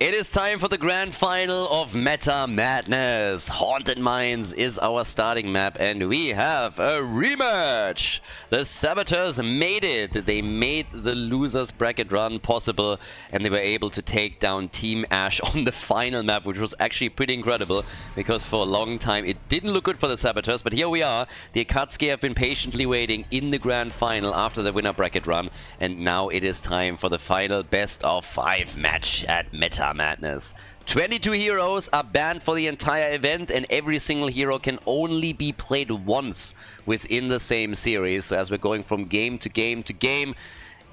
It is time for the grand final of Meta Madness. Haunted Mines is our starting map, and we have a rematch. The Saboteurs made it. They made the losers bracket run possible, and they were able to take down Team Ash on the final map, which was actually pretty incredible, because for a long time it didn't look good for the Saboteurs, but here we are. The Akatsuki have been patiently waiting in the grand final after the winner bracket run, and now it is time for the final best of 5 match at Meta Madness. 22 heroes are banned for the entire event, and every single hero can only be played once within the same series. So as we're going from game to game to game,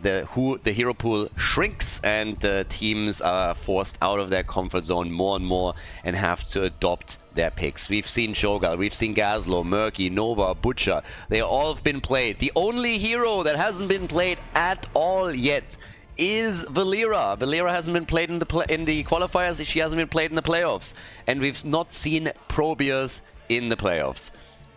the hero pool shrinks, and teams are forced out of their comfort zone more and more and have to adopt their picks. We've seen Shogal, we've seen Gazlo, Murky, Nova, Butcher. They all have been played. The only hero that hasn't been played at all yet is Valera. Valera hasn't been played in the qualifiers. She hasn't been played in the playoffs. And we've not seen Probius in the playoffs.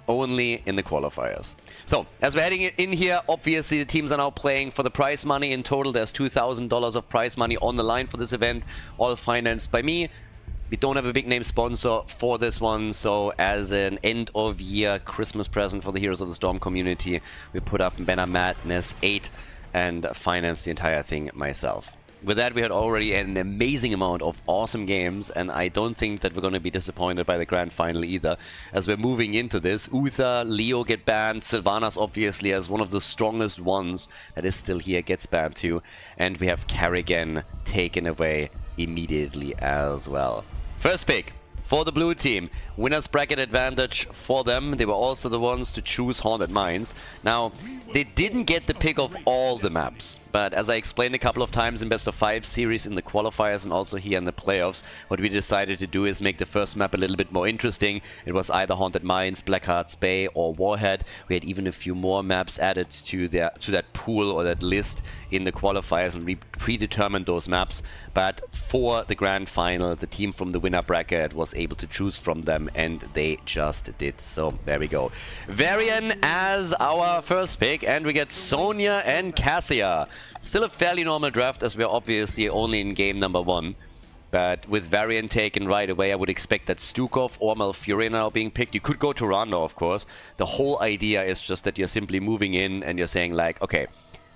Only in the qualifiers. So, as we're heading in here, obviously the teams are now playing for the prize money. In total, there's $2,000 of prize money on the line for this event, all financed by me. We don't have a big name sponsor for this one, so as an end-of-year Christmas present for the Heroes of the Storm community, we put up Meta Madness 8 and finance the entire thing myself. With that, we had already an amazing amount of awesome games, and I don't think that we're going to be disappointed by the grand final either. As we're moving into this, Uther, Leo get banned, Sylvanas obviously as one of the strongest ones that is still here gets banned too, and we have Kerrigan taken away immediately as well. First pick for the blue team, winners bracket advantage for them. They were also the ones to choose Haunted Mines. Now, they didn't get the pick of all the maps, but as I explained a couple of times in Best of 5 series in the qualifiers and also here in the playoffs, what we decided to do is make the first map a little bit more interesting. It was either Haunted Mines, Blackheart's Bay or Warhead. We had even a few more maps added to that pool or that list in the qualifiers, and we predetermined those maps. But for the grand final, the team from the winner bracket was able to choose from them, and they just did. So there we go. Varian as our first pick, and we get Sonya and Cassia. Still a fairly normal draft, as we're obviously only in game number 1. But with Varian taken right away, I would expect that Stukov or Malfurion now being picked. You could go to Rando, of course. The whole idea is just that you're simply moving in and you're saying like, okay,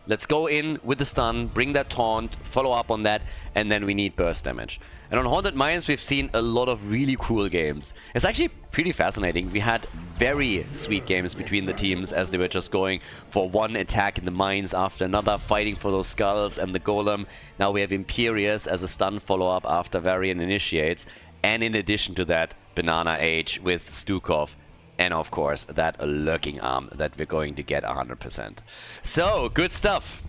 let's go in with the stun, bring that taunt, follow up on that, and then we need burst damage. And on Haunted Mines, we've seen a lot of really cool games. It's actually pretty fascinating. We had very sweet games between the teams as they were just going for one attack in the mines after another, fighting for those skulls and the golem. Now we have Imperius as a stun follow-up after Varian initiates. And in addition to that, Banana Age with Stukov. And of course, that lurking arm that we're going to get 100%. So, good stuff.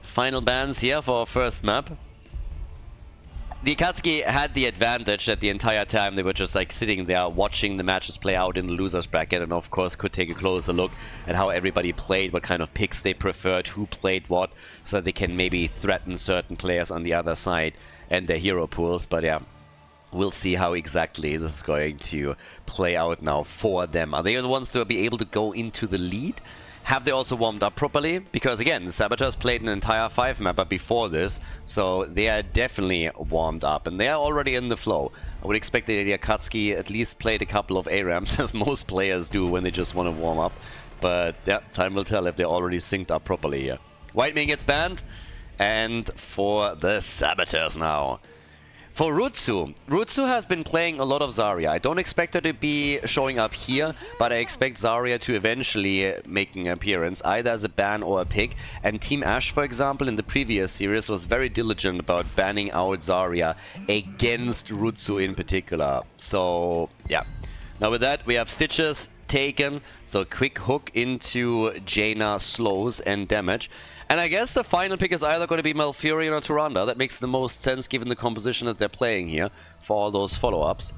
Final bans here for our first map. The Akatsuki had the advantage that the entire time they were just like sitting there watching the matches play out in the losers bracket, and of course could take a closer look at how everybody played, what kind of picks they preferred, who played what, so that they can maybe threaten certain players on the other side and their hero pools. But yeah, we'll see how exactly this is going to play out now for them. Are they the ones to be able to go into the lead? Have they also warmed up properly? Because again, the Saboteurs played an entire 5-mapper before this, so they are definitely warmed up, and they are already in the flow. I would expect that the Akatsuki at least played a couple of ARAMs, as most players do when they just want to warm up. But yeah, time will tell if they're already synced up properly here. Whitemane gets banned, and for the Saboteurs now. For Rutsu, Rutsu has been playing a lot of Zarya. I don't expect her to be showing up here, but I expect Zarya to eventually make an appearance, either as a ban or a pick. And Team Ash, for example, in the previous series was very diligent about banning out Zarya against Rutsu in particular. So, yeah. Now with that, we have Stitches taken, so quick hook into Jaina slows and damage. And I guess the final pick is either going to be Malfurion or Tyrande. That makes the most sense given the composition that they're playing here for all those follow-ups.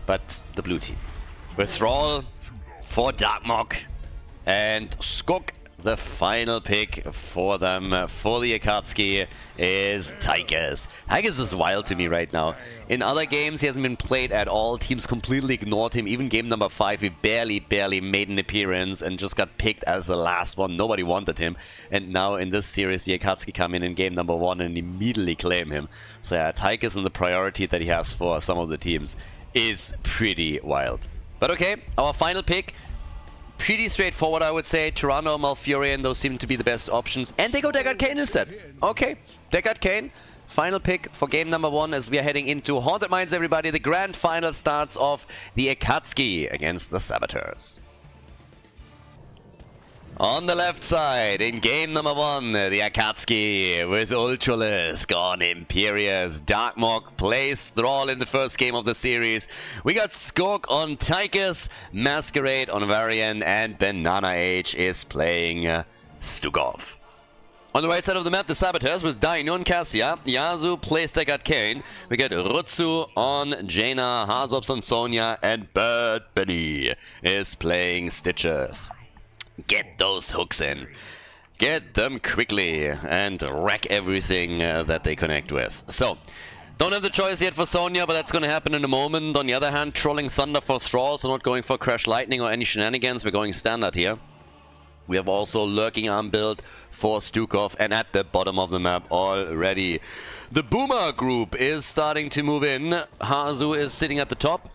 But the blue team. Withdrawal for Darkmok. And Skok the final pick for them, for the Akatsuki, is Tigers. Tigers is wild to me right now. In other games, he hasn't been played at all. Teams completely ignored him. Even game number 5, he barely made an appearance and just got picked as the last one. Nobody wanted him. And now in this series, the Akatsuki come in game number 1 and immediately claim him. So yeah, Tigers and the priority that he has for some of the teams is pretty wild. But okay, our final pick. Pretty straightforward, I would say. Tyranno, Malfurion, those seem to be the best options. And they go Deckard Cain instead. Okay, Deckard Cain. Final pick for game number 1 as we are heading into Haunted Mines, everybody. The grand final starts off the Akatsuki against the Saboteurs. On the left side, in game number 1, the Akatsuki with Ultralisk on Imperius. Darkmog plays Thrall in the first game of the series. We got Skork on Tychus, Masquerade on Varian, and Banana Age is playing Stukov. On the right side of the map, the Saboteurs with Dainu and Cassia. Yasu plays Deckard Cain. We get Rutsu on Jaina, Hazops on Sonya, and Bad Benny is playing Stitches. Get those hooks in. Get them quickly and wreck everything that they connect with. So, don't have the choice yet for Sonya, but that's going to happen in a moment. On the other hand, trolling Thunder for Thrall, so not going for Crash Lightning or any shenanigans. We're going standard here. We have also Lurking Arm build for Stukov, and at the bottom of the map already, the Boomer group is starting to move in. Hazu is sitting at the top.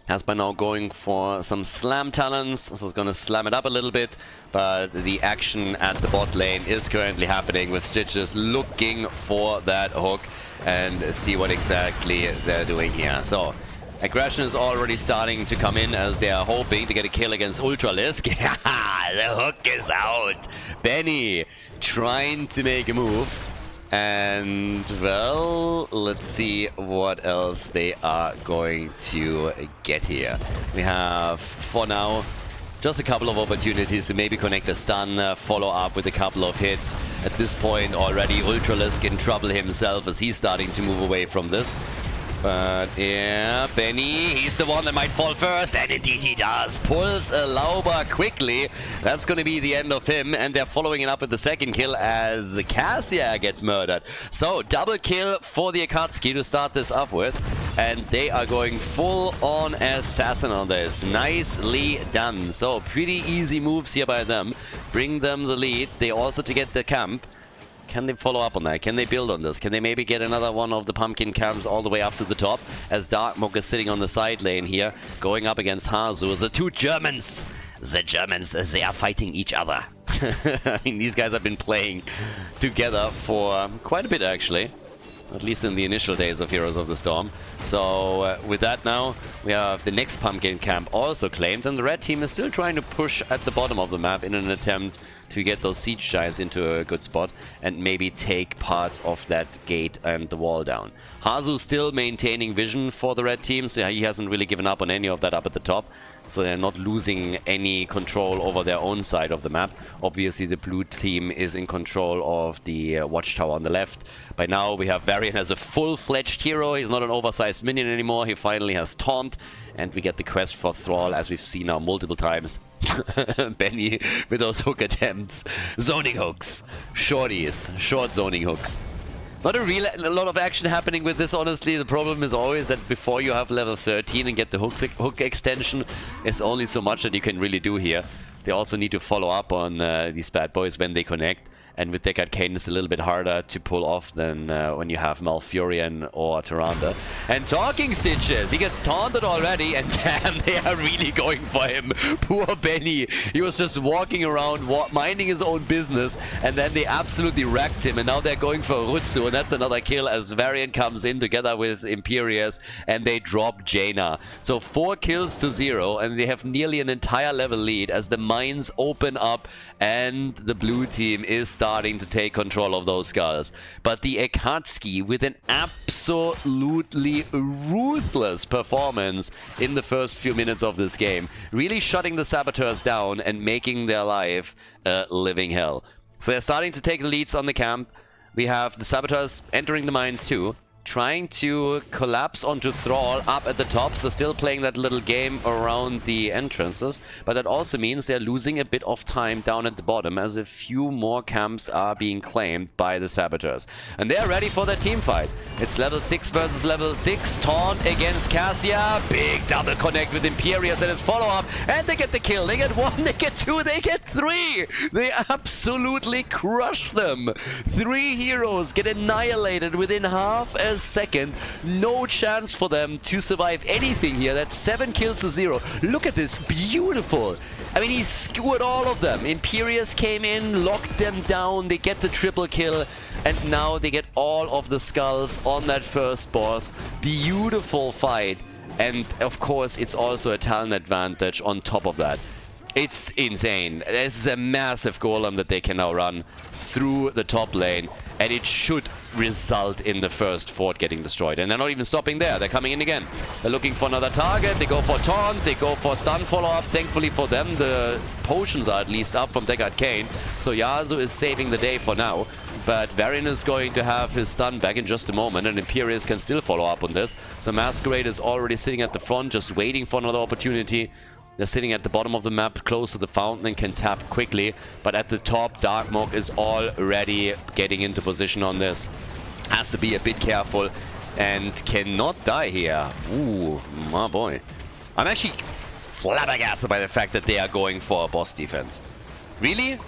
Has by now going for some slam talents, so it's going to slam it up a little bit, but the action at the bot lane is currently happening with Stitches looking for that hook and see what exactly they're doing here. So, aggression is already starting to come in as they are hoping to get a kill against Ultralisk. The hook is out! Benny trying to make a move. And, well, let's see what else they are going to get here. We have, for now, just a couple of opportunities to maybe connect a stun, follow up with a couple of hits. At this point already, Ultralisk in trouble himself as he's starting to move away from this. But yeah, Benny, he's the one that might fall first, and indeed he does. Pulls a Lauber quickly. That's going to be the end of him, and they're following it up with the second kill as Cassia gets murdered. So, double kill for the Akatsuki to start this up with, and they are going full-on assassin on this. Nicely done. So, pretty easy moves here by them. Bring them the lead. They also to get the camp. Can they follow up on that? Can they build on this? Can they maybe get another one of the pumpkin camps all the way up to the top? As Darkmog is sitting on the side lane here, going up against Hazu. The two Germans. The Germans, they are fighting each other. I mean, these guys have been playing together for quite a bit, actually. At least in the initial days of Heroes of the Storm. So with that now, we have the next pumpkin camp also claimed, and the red team is still trying to push at the bottom of the map in an attempt to get those siege giants into a good spot and maybe take parts of that gate and the wall down. Hazu still maintaining vision for the red team, so he hasn't really given up on any of that up at the top. So they're not losing any control over their own side of the map. Obviously, the blue team is in control of the watchtower on the left. By now, we have Varian as a full-fledged hero. He's not an oversized minion anymore. He finally has Taunt. And we get the quest for Thrall, as we've seen now multiple times. Benny with those hook attempts. Zoning hooks. Shorties. Short zoning hooks. Not a lot of action happening with this, honestly. The problem is always that before you have level 13 and get the hook extension, there's only so much that you can really do here. They also need to follow up on these bad boys when they connect. And with Deckard Cain, it's a little bit harder to pull off than when you have Malfurion or Tyrande. And talking Stitches, he gets taunted already, and damn, they are really going for him. Poor Benny. He was just walking around, minding his own business, and then they absolutely wrecked him. And now they're going for Rutsu, and that's another kill as Varian comes in together with Imperius, and they drop Jaina. So 4 kills to 0, and they have nearly an entire level lead as the mines open up, and the blue team is starting to take control of those skulls. But the Akatsuki, with an absolutely ruthless performance in the first few minutes of this game, really shutting the Saboteurs down and making their life a living hell. So they're starting to take the leads on the camp. We have the Saboteurs entering the mines too, trying to collapse onto Thrall up at the top, so still playing that little game around the entrances, but that also means they're losing a bit of time down at the bottom as a few more camps are being claimed by the Saboteurs. And they're ready for their team fight. It's level 6 versus level 6, Taunt against Cassia, big double connect with Imperius and his follow-up, and they get the kill. They get 1, they get 2, they get 3! They absolutely crush them! 3 heroes get annihilated within half a second. No chance for them to survive anything here. That's 7 kills to 0. Look at this, beautiful. I mean, he skewered all of them. Imperius came in, locked them down, they get the triple kill, and now they get all of the skulls on that first boss. Beautiful fight. And of course, it's also a talent advantage on top of that. It's insane. This is a massive golem that they can now run through the top lane, and it should result in the first fort getting destroyed. And they're not even stopping there. They're coming in again. They're looking for another target. They go for taunt. They go for stun follow-up. Thankfully for them, the potions are at least up from Deckard Cain. So Yasuo is saving the day for now. But Varian is going to have his stun back in just a moment, and Imperius can still follow up on this. So Masquerade is already sitting at the front, just waiting for another opportunity. They're sitting at the bottom of the map, close to the fountain, and can tap quickly. But at the top, Darkmog is already getting into position on this. Has to be a bit careful and cannot die here. Ooh, my boy. I'm actually flabbergasted by the fact that they are going for a boss defense. Really?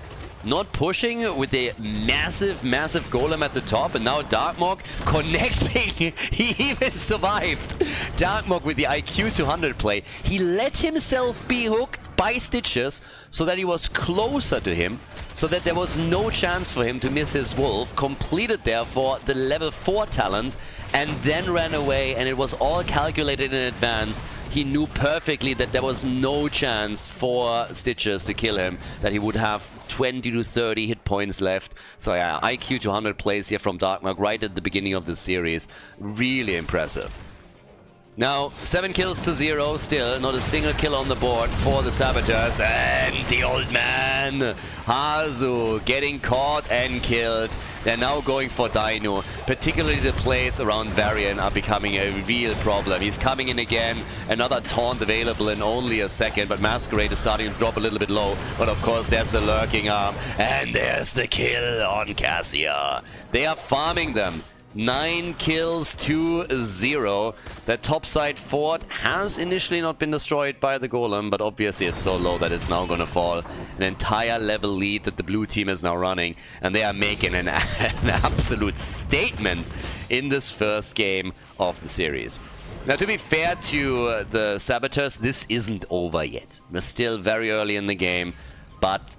Not pushing with a massive, massive golem at the top, and now Darkmog connecting. He even survived. Darkmog with the IQ 200 play. He let himself be hooked by Stitches so that he was closer to him, so that there was no chance for him to miss his wolf. Completed therefore the level 4 talent, and then ran away, and it was all calculated in advance. He knew perfectly that there was no chance for Stitches to kill him, that he would have 20 to 30 hit points left. So yeah, IQ 200 plays here from Darkmog right at the beginning of this series. Really impressive. Now, 7 kills to 0, still not a single kill on the board for the Saboteurs. And the old man, Hazu, getting caught and killed. They're now going for Dino. Particularly the plays around Varian are becoming a real problem. He's coming in again. Another taunt available in only a second, but Masquerade is starting to drop a little bit low. But of course, there's the lurking arm. And there's the kill on Cassia. They are farming them. 9 kills to 0. The topside fort has initially not been destroyed by the golem, but obviously it's so low that it's now going to fall. An entire level lead that the blue team is now running, and they are making an absolute statement in this first game of the series. Now, to be fair to the Saboteurs, this isn't over yet. We're still very early in the game, but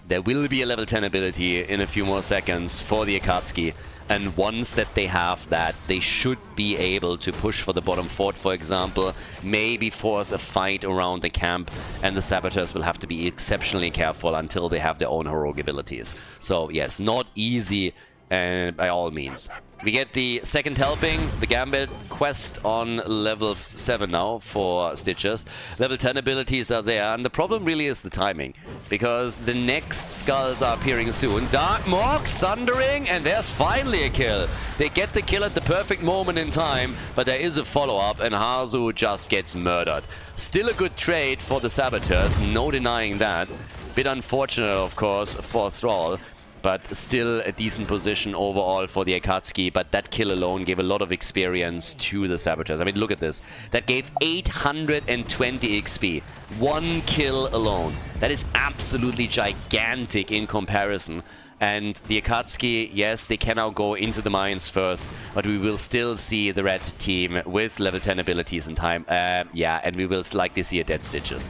there will be a level 10 ability in a few more seconds for the Akatsuki. And once that they have that, they should be able to push for the bottom fort, for example, maybe force a fight around the camp, and the Saboteurs will have to be exceptionally careful until they have their own heroic abilities. So yes, not easy by all means. We get the second helping, the Gambit quest on level 7 now for Stitches. Level 10 abilities are there, and the problem really is the timing, because the next skulls are appearing soon. Darkmog sundering, and there's finally a kill. They get the kill at the perfect moment in time, but there is a follow-up, and Hazu just gets murdered. Still a good trade for the Saboteurs, no denying that. Bit unfortunate, of course, for Thrall, but still a decent position overall for the Akatsuki. But that kill alone gave a lot of experience to the Saboteurs. I mean, look at this. That gave 820 XP. 1 kill alone. That is absolutely gigantic in comparison. And the Akatsuki, yes, they can now go into the mines first, but we will still see the red team with level 10 abilities in time. Yeah, and we will likely see a dead Stitches.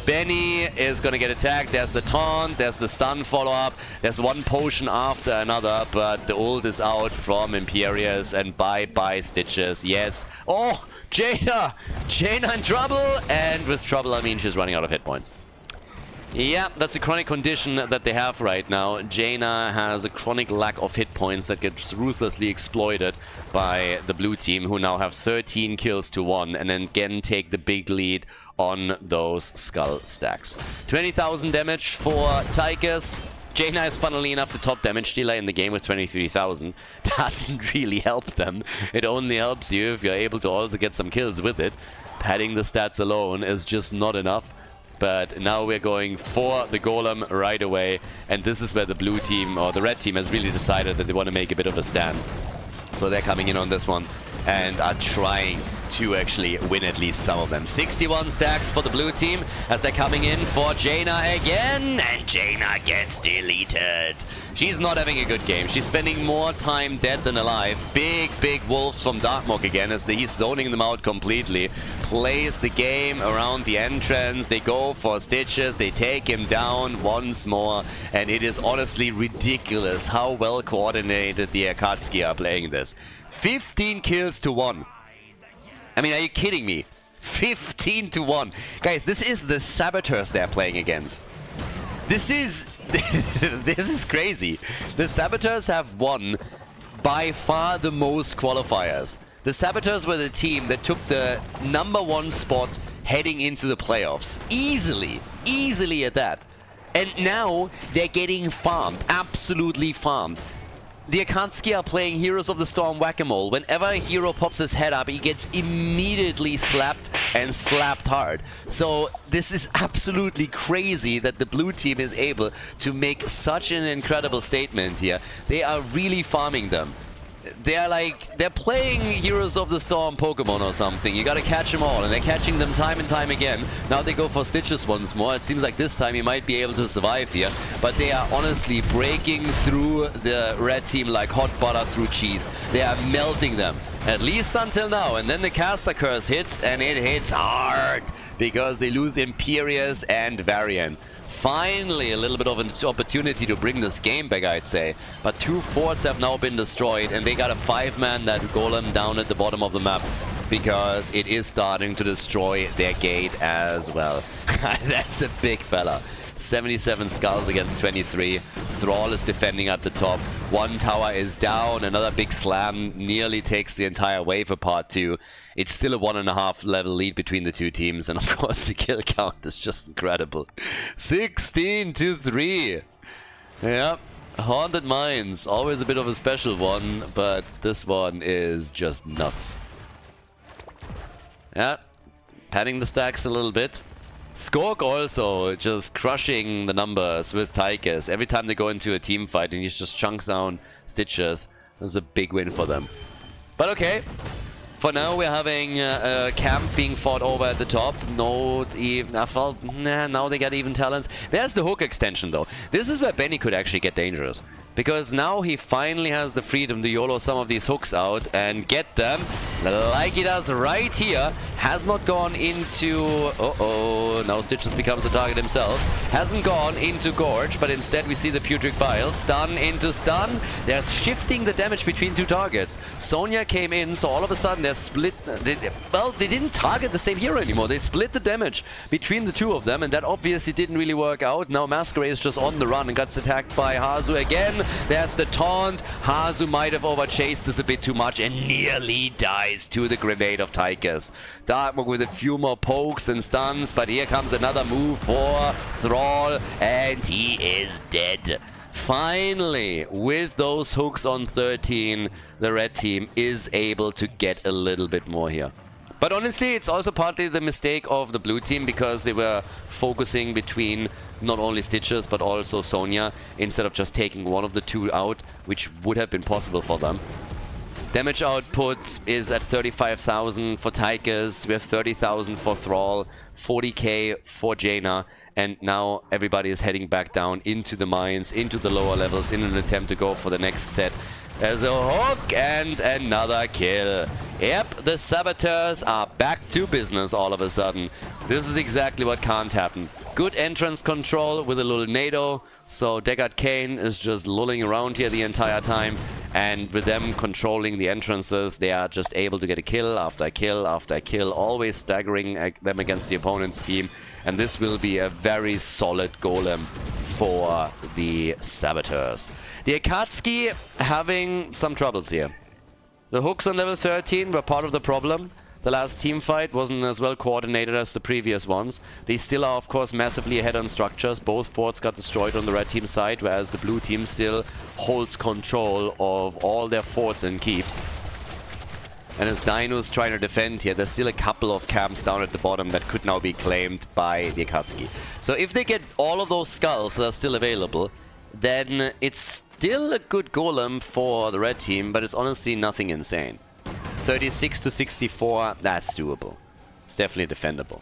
Benny is going to get attacked. There's the taunt, there's the stun follow-up, there's one potion after another, but the ult is out from Imperius, and bye-bye Stitches. Yes. Oh, Jaina! Jaina in trouble! And with trouble, I mean she's running out of hit points. Yeah, that's a chronic condition that they have right now. Jaina has a chronic lack of hit points that gets ruthlessly exploited by the blue team, who now have 13 kills to 1, and then again take the big lead on those skull stacks. 20,000 damage for Tychus. Jaina is funnily enough the top damage dealer in the game with 23,000. Doesn't really help them. It only helps you if you're able to also get some kills with it. Padding the stats alone is just not enough. But now we're going for the golem right away. And this is where the blue team, or the red team, has really decided that they want to make a bit of a stand. So they're coming in on this one and are trying to actually win at least some of them. 61 stacks for the blue team as they're coming in for Jaina again, and Jaina gets deleted. She's not having a good game. She's spending more time dead than alive. Big wolves from Darkmok again as he's zoning them out completely. Plays the game around the entrance. They go for Stitches. They take him down once more. And it is honestly ridiculous how well coordinated the Akatsuki are playing this. 15 kills to 1. I mean, are you kidding me? 15 to 1. Guys, this is the Saboteurs they're playing against. This is this is crazy. The Saboteurs have won by far the most qualifiers. The Saboteurs were the team that took the #1 spot heading into the playoffs. Easily at that. And now they're getting farmed, absolutely farmed. The Akatsuki are playing Heroes of the Storm Whack-A-Mole. Whenever a hero pops his head up, he gets immediately slapped and slapped hard. So this is absolutely crazy that the blue team is able to make such an incredible statement here. They are really farming them. They're playing Heroes of the Storm Pokemon or something. You gotta catch them all, and they're catching them time and time again. Now they go for Stitches once more. It seems like this time he might be able to survive here. But they are honestly breaking through the red team like hot butter through cheese. They are melting them, at least until now. And then the caster curse hits, and it hits hard because they lose Imperious and Varian. Finally, a little bit of an opportunity to bring this game back, I'd say. But 2 forts have now been destroyed, and they got a 5-man that golem down at the bottom of the map because it is starting to destroy their gate as well. That's a big fella. 77 skulls against 23. Thrall is defending at the top. 1 tower is down. Another big slam nearly takes the entire wave apart too. It's still a 1.5 level lead between the two teams. And of course the kill count is just incredible. 16 to 3. Yep. Haunted Mines. Always a bit of a special one. But this one is just nuts. Yeah. Padding the stacks a little bit. Skork also just crushing the numbers with Tychus. Every time they go into a team fight and he just chunks down Stitches. That's a big win for them. But okay. For now we're having a camp being fought over at the top. Not even... I felt... Nah, now they got even talents. There's the hook extension though. This is where Benny could actually get dangerous. Because now he finally has the freedom to YOLO some of these hooks out and get them like he does right here. Has not gone into... Uh-oh, now Stitches becomes the target himself. Hasn't gone into Gorge, but instead we see the Putrid Bile. Stun into stun. They're shifting the damage between 2 targets. Sonya came in, so all of a sudden they're split... Well, they didn't target the same hero anymore. They split the damage between the 2 of them, and that obviously didn't really work out. Now Masquerade is just on the run and gets attacked by Hazu again. There's the taunt. Hazu might have overchased this a bit too much and nearly dies to the grenade of Tychus. Darkmok with a few more pokes and stuns, but here comes another move for Thrall, and he is dead. Finally, with those hooks on 13, the red team is able to get a little bit more here. But honestly, it's also partly the mistake of the blue team because they were focusing between not only Stitches but also Sonya instead of just taking one of the 2 out, which would have been possible for them. Damage output is at 35,000 for Tychus, we have 30,000 for Thrall, 40k for Jaina, and now everybody is heading back down into the mines, into the lower levels in an attempt to go for the next set. There's a hook and another kill. Yep, the Saboteurs are back to business all of a sudden. This is exactly what can't happen. Good entrance control with a little NATO. So Deckard Cain is just lulling around here the entire time. And with them controlling the entrances, they are just able to get a kill after kill after kill, always staggering them against the opponent's team. And this will be a very solid golem for the Saboteurs. The Akatsuki having some troubles here. The hooks on level 13 were part of the problem. The last team fight wasn't as well coordinated as the previous ones. They still are, of course, massively ahead on structures. Both forts got destroyed on the red team side, whereas the blue team still holds control of all their forts and keeps. And as Dino's trying to defend here, there's still a couple of camps down at the bottom that could now be claimed by the Akatsuki. So if they get all of those skulls that are still available, then it's still a good golem for the red team, but it's honestly nothing insane. 36 to 64, that's doable. It's definitely defendable.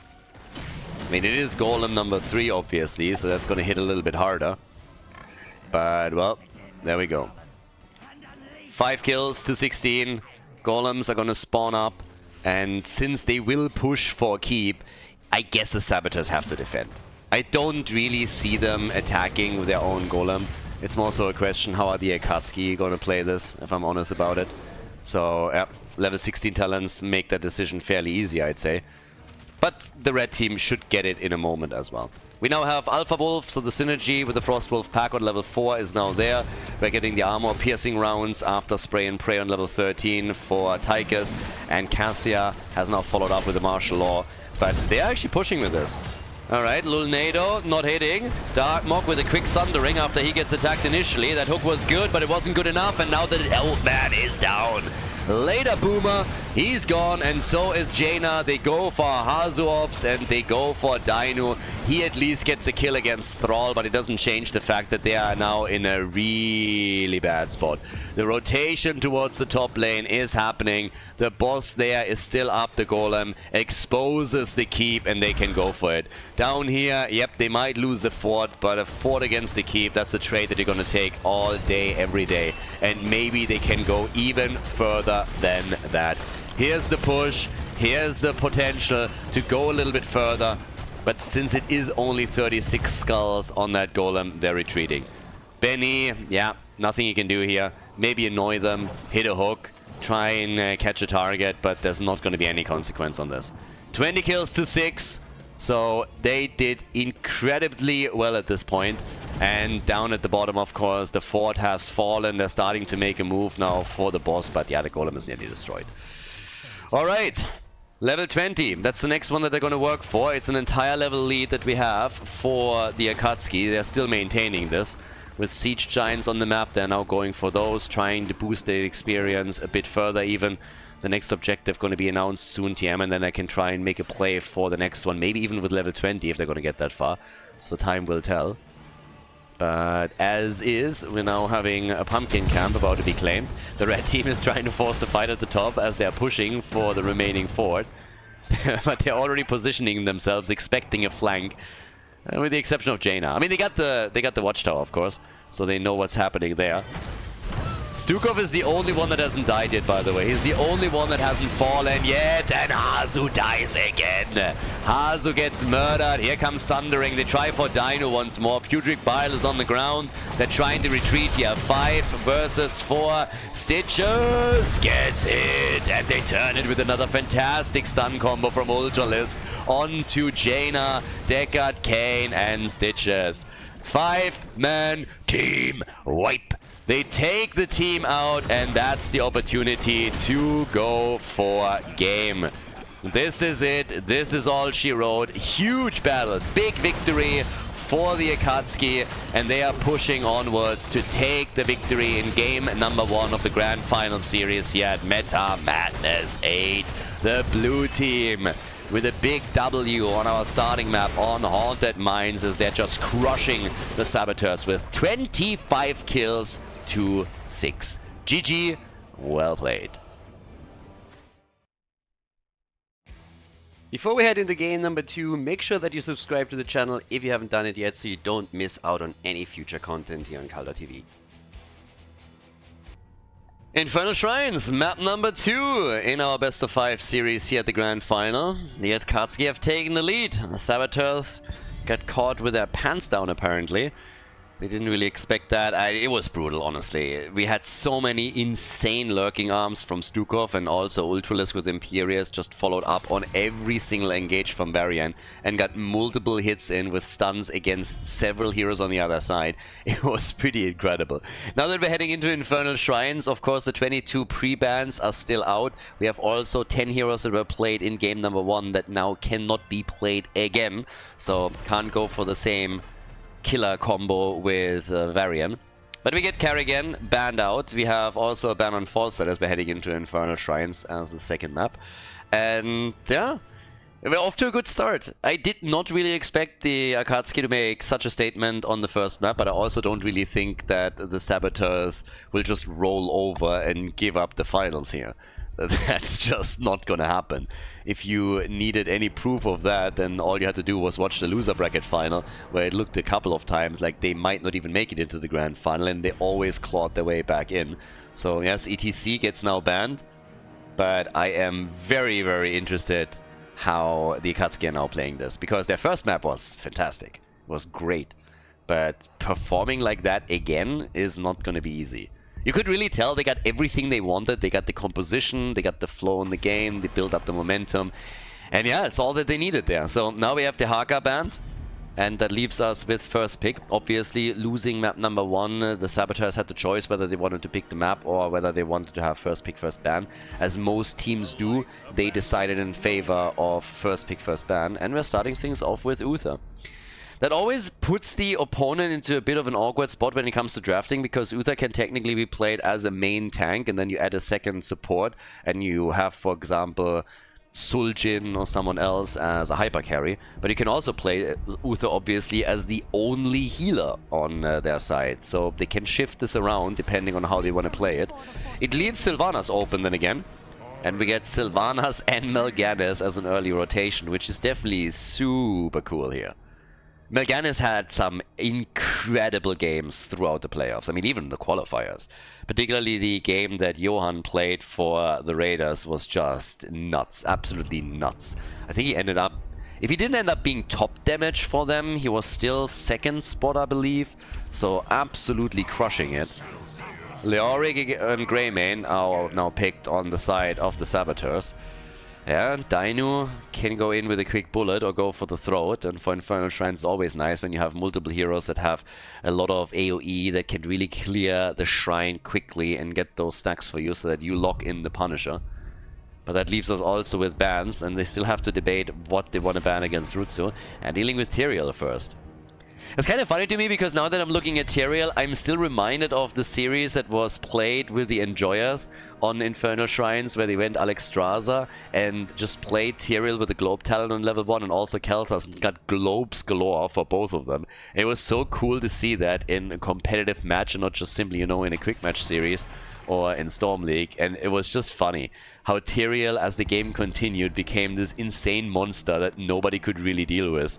I mean, it is golem number 3, obviously, so that's going to hit a little bit harder. But, well, there we go. 5 kills to 16. Golems are going to spawn up. And since they will push for keep, I guess the Saboteurs have to defend. I don't really see them attacking with their own golem. It's more so a question, how are the Akatsuki going to play this, if I'm honest about it. So, yeah. Level 16 talents make that decision fairly easy, I'd say. But the red team should get it in a moment as well. We now have Alpha Wolf, so the synergy with the Frost Wolf pack on level 4 is now there. We're getting the armor piercing rounds after Spray and Pray on level 13 for Tychus. And Cassia has now followed up with the Martial Law. But they're actually pushing with this. Alright, Lulnado not hitting. Dark Mog with a quick Sundering after he gets attacked initially. That hook was good, but it wasn't good enough. And now the old man is down. Later Boomer, he's gone, and so is Jaina. They go for Hazuops and they go for Dino. He at least gets a kill against Thrall, but it doesn't change the fact that they are now in a really bad spot. The rotation towards the top lane is happening. The boss there is still up. The golem exposes the keep and they can go for it. Down here, yep, they might lose the fort, but a fort against the keep, that's a trade that you're going to take all day, every day. And maybe they can go even further than that. Here's the push. Here's the potential to go a little bit further. But since it is only 36 skulls on that golem, they're retreating. Benny, yeah, nothing you can do here. Maybe annoy them, hit a hook, try and catch a target, but there's not going to be any consequence on this. 20 kills to 6. So they did incredibly well at this point. And down at the bottom, of course, the fort has fallen. They're starting to make a move now for the boss, but yeah, the golem is nearly destroyed. Alright, level 20. That's the next one that they're going to work for. It's an entire level lead that we have for the Akatsuki. They're still maintaining this. With Siege Giants on the map, they're now going for those, trying to boost their experience a bit further even. The next objective going to be announced soon, TM, and then I can try and make a play for the next one. Maybe even with level 20 if they're going to get that far. So time will tell. But as is, we're now having a pumpkin camp about to be claimed. The red team is trying to force the fight at the top as they're pushing for the remaining fort. But they're already positioning themselves, expecting a flank. With the exception of Jaina. I mean, they got the watchtower, of course, so they know what's happening there. Stukov is the only one that hasn't died yet, by the way. He's the only one that hasn't fallen yet, and Hazu dies again. Hazu gets murdered. Here comes Sundering. They try for Dino once more. Pudric Bile is on the ground. They're trying to retreat here. 5 versus 4. Stitches gets hit, and they turn it with another fantastic stun combo from Ultralisk onto Jaina, Deckard, Kane, and Stitches. 5-man team wipe. They take the team out, and that's the opportunity to go for game. This is it. This is all she wrote. Huge battle. Big victory for the Akatsuki, and they are pushing onwards to take the victory in game number 1 of the Grand Final Series here at Meta Madness 8. The blue team with a big W on our starting map on Haunted Mines as they're just crushing the Saboteurs with 25 kills to 6. GG, well played. Before we head into game number 2, make sure that you subscribe to the channel if you haven't done it yet so you don't miss out on any future content here on Khaldor TV. Infernal Shrines, map number 2 in our best of 5 series here at the Grand Final. The Akatsuki have taken the lead. The Saboteurs got caught with their pants down apparently. They didn't really expect that. It was brutal, honestly. We had so many insane lurking arms from Stukov, and also Ultralisk with Imperius just followed up on every single engage from Varian and got multiple hits in with stuns against several heroes on the other side. It was pretty incredible. Now that we're heading into Infernal Shrines, of course the 22 pre-bans are still out. We have also 10 heroes that were played in game number 1 that now cannot be played again. So can't go for the same killer combo with Varian. But we get Kerrigan banned out. We have also a ban on Falstad as we're heading into Infernal Shrines as the second map. And yeah, we're off to a good start. I did not really expect the Akatsuki to make such a statement on the first map, but I also don't really think that the Saboteurs will just roll over and give up the finals here. That's just not gonna happen. If you needed any proof of that, then all you had to do was watch the loser bracket final, where it looked a couple of times like they might not even make it into the grand final, and they always clawed their way back in. So yes, ETC gets now banned, but I am very, very interested how the Akatsuki are now playing this, because their first map was fantastic. It was great. But performing like that again is not gonna be easy. You could really tell they got everything they wanted. They got the composition, they got the flow in the game, they built up the momentum. And yeah, it's all that they needed there. So now we have the Haka banned, and that leaves us with first pick. Obviously, losing map number 1, the Saboteurs had the choice whether they wanted to pick the map or whether they wanted to have first pick, first ban. As most teams do, they decided in favor of first pick, first ban. And we're starting things off with Uther. That always puts the opponent into a bit of an awkward spot when it comes to drafting, because Uther can technically be played as a main tank, and then you add a second support, and you have, for example, Suljin or someone else as a hyper carry. But you can also play Uther, obviously, as the only healer on their side. So they can shift this around depending on how they want to play it. It leaves Sylvanas open then again. And we get Sylvanas and Melganis as an early rotation, which is definitely super cool here. Melganis had some incredible games throughout the playoffs. I mean, even the qualifiers. Particularly the game that Johan played for the Raiders was just nuts. Absolutely nuts. I think he ended up... If he didn't end up being top damage for them, he was still second spot, I believe. So absolutely crushing it. Leoric and Greymane are now picked on the side of the Saboteurs. Yeah, Dainu can go in with a quick bullet or go for the throat, and for Infernal Shrines it's always nice when you have multiple heroes that have a lot of AoE that can really clear the shrine quickly and get those stacks for you so that you lock in the Punisher. But that leaves us also with bans, and they still have to debate what they want to ban against Rutsu, and dealing with Tyrael first. It's kind of funny to me because now that I'm looking at Tyrael, I'm still reminded of the series that was played with the Enjoyers on Infernal Shrines, where they went Alexstrasza and just played Tyrael with the Globe Talent on level 1 and also Kel'Thas, and got globes galore for both of them. It was so cool to see that in a competitive match and not just simply, you know, in a quick match series or in Storm League. And it was just funny how Tyrael, as the game continued, became this insane monster that nobody could really deal with.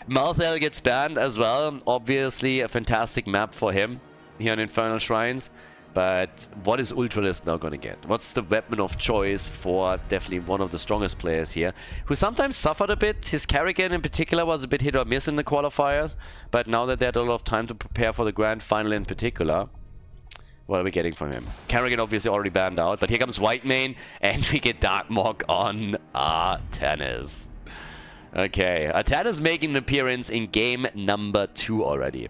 Malthael gets banned as well. Obviously a fantastic map for him here on Infernal Shrines. But what is Ultralisk now going to get? What's the weapon of choice for definitely one of the strongest players here, who sometimes suffered a bit? His Kerrigan in particular was a bit hit or miss in the qualifiers. But now that they had a lot of time to prepare for the grand final in particular, what are we getting from him? Kerrigan obviously already banned out, but here comes Whitemane, and we get Darkmog on Artanis. Okay, Artanis making an appearance in game number 2 already.